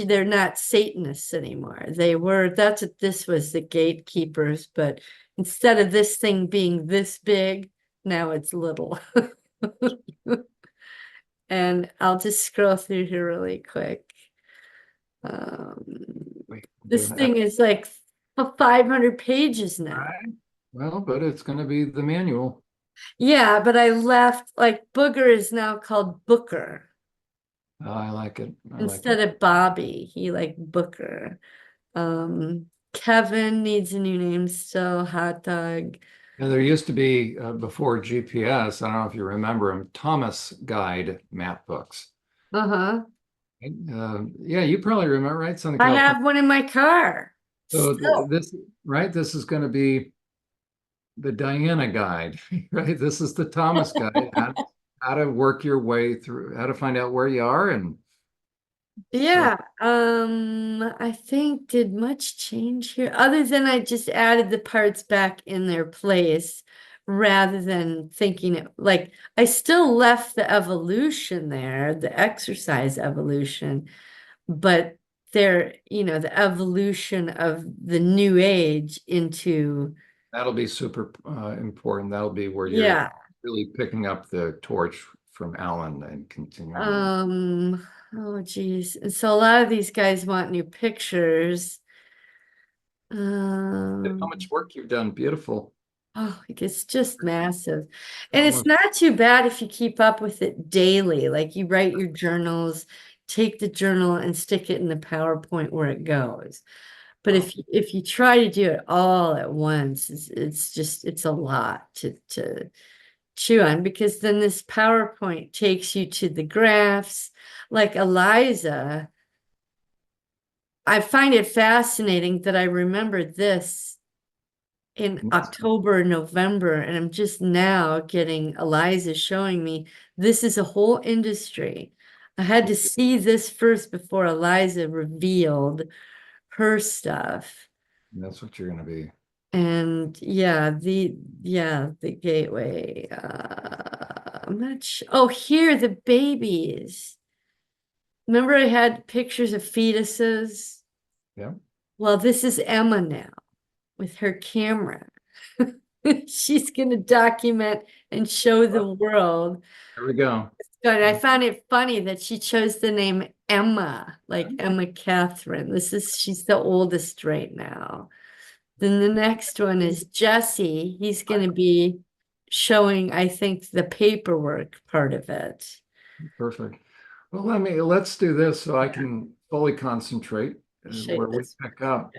they're not Satanists anymore. That's what this was, the gatekeepers, but instead of this thing being this big, now it's little. And I'll just scroll through here really quick. Wait, This thing is like 500 pages now. Right. Well, but it's going to be the manual. Yeah, but I left, like, Booger is now called Booker Oh, I like it. instead of Bobby. He like Booker. Kevin needs a new name still, hot dog. And there used to be, before GPS, I don't know if you remember them, Thomas Guide map books. Uh-huh. Yeah, you probably remember, right? Southern I California. have one in my car. So Still. this, right? This is going to be the Diana guide, right? This is the Thomas guide, how to work your way through, how to find out where you are. And so Yeah, I think did much change here other than I just added the parts back in their place rather than thinking it like I still left the evolution there, the exercise evolution, but there, the evolution of the new age into, that'll be super important. That'll be where you're yeah. really picking up the torch from Alan and continuing on. Oh geez. And so a lot of these guys want new pictures. How much work you've done. Beautiful. Oh, it's just massive. And it's Almost, not too bad if you keep up with it daily. Like you write your journals, take the journal and stick it in the PowerPoint where it goes. But wow. if you try to do it all at once, it's a lot to chew on because then this PowerPoint takes you to the graphs. Like Eliza, I find it fascinating that I remember this in October, November, and I'm just now getting Eliza showing me this is a whole industry. I had to see this first before Eliza revealed her stuff. That's what you're going to be. And the gateway. I'm not sure. Oh, here the babies. Remember I had pictures of fetuses? Yeah. Well, this is Emma now with her camera. She's going to document and show the world. There we go. Good. I found it funny that she chose the name Emma, like Emma Catherine. She's the oldest right now. Then the next one is Jesse. He's going to be showing, I think, the paperwork part of it. Perfect. Well, let's do this so I can fully concentrate Show you where we this. pick up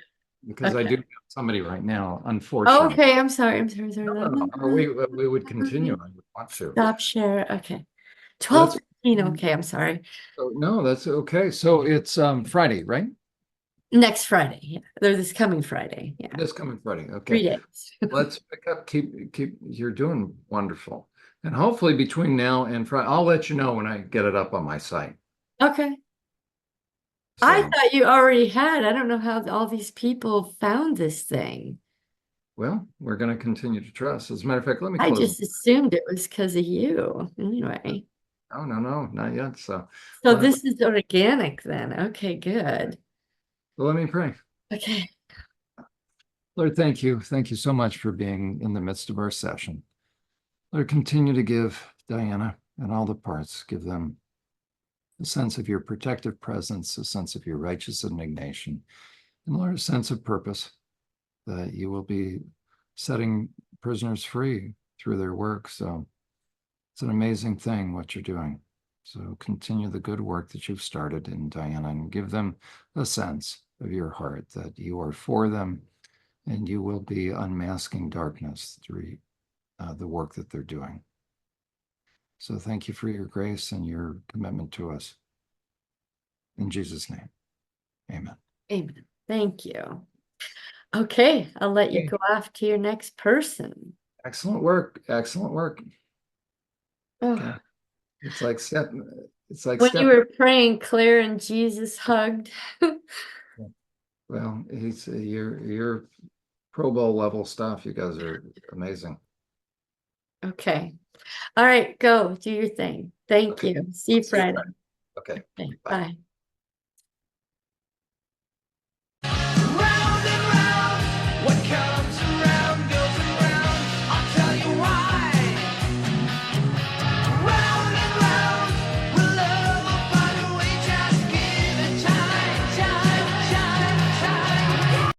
because I do Okay. have somebody right now, unfortunately. Okay, I'm sorry. I'm sorry. Sorry. No, no, no, we would continue. I would want to. Stop share. Okay. Let's, 12:15. Okay, I'm sorry. oh, no, that's okay. So it's Friday, right? Next Friday. Yeah. Or this coming Friday. Yeah. This coming Friday. Okay. 3 days. Let's pick up, you're doing wonderful. And hopefully between now and Friday, I'll let you know when I get it up on my site. Okay. I So, thought you already had. I don't know how all these people found this thing. well, we're going to continue to trust. As a matter of fact, let me I close. just assumed it was because of you. Anyway. Oh, no, no, not yet. So So let, this is organic then. Okay, good. let me pray. Okay. Lord, thank you. Thank you so much for being in the midst of our session. Lord, continue to give Diana and all the parts, give them a sense of your protective presence, a sense of your righteous indignation, and Lord, a sense of purpose that you will be setting prisoners free through their work. So it's an amazing thing what you're doing. So continue the good work that you've started in Diana and give them a sense of your heart that you are for them and you will be unmasking darkness through the work that they're doing. So thank you for your grace and your commitment to us. In Jesus' name, amen. Amen. Thank you. Okay, I'll let you go off to your next person. Excellent work. Excellent work. Oh, Okay. It's like when you were praying, Claire and Jesus hugged. well, he's your Pro Bowl level stuff. You guys are amazing. Okay. All right, go do your thing. Thank Okay. you. See you See you Friday. Friday. Okay. Okay, Bye. bye.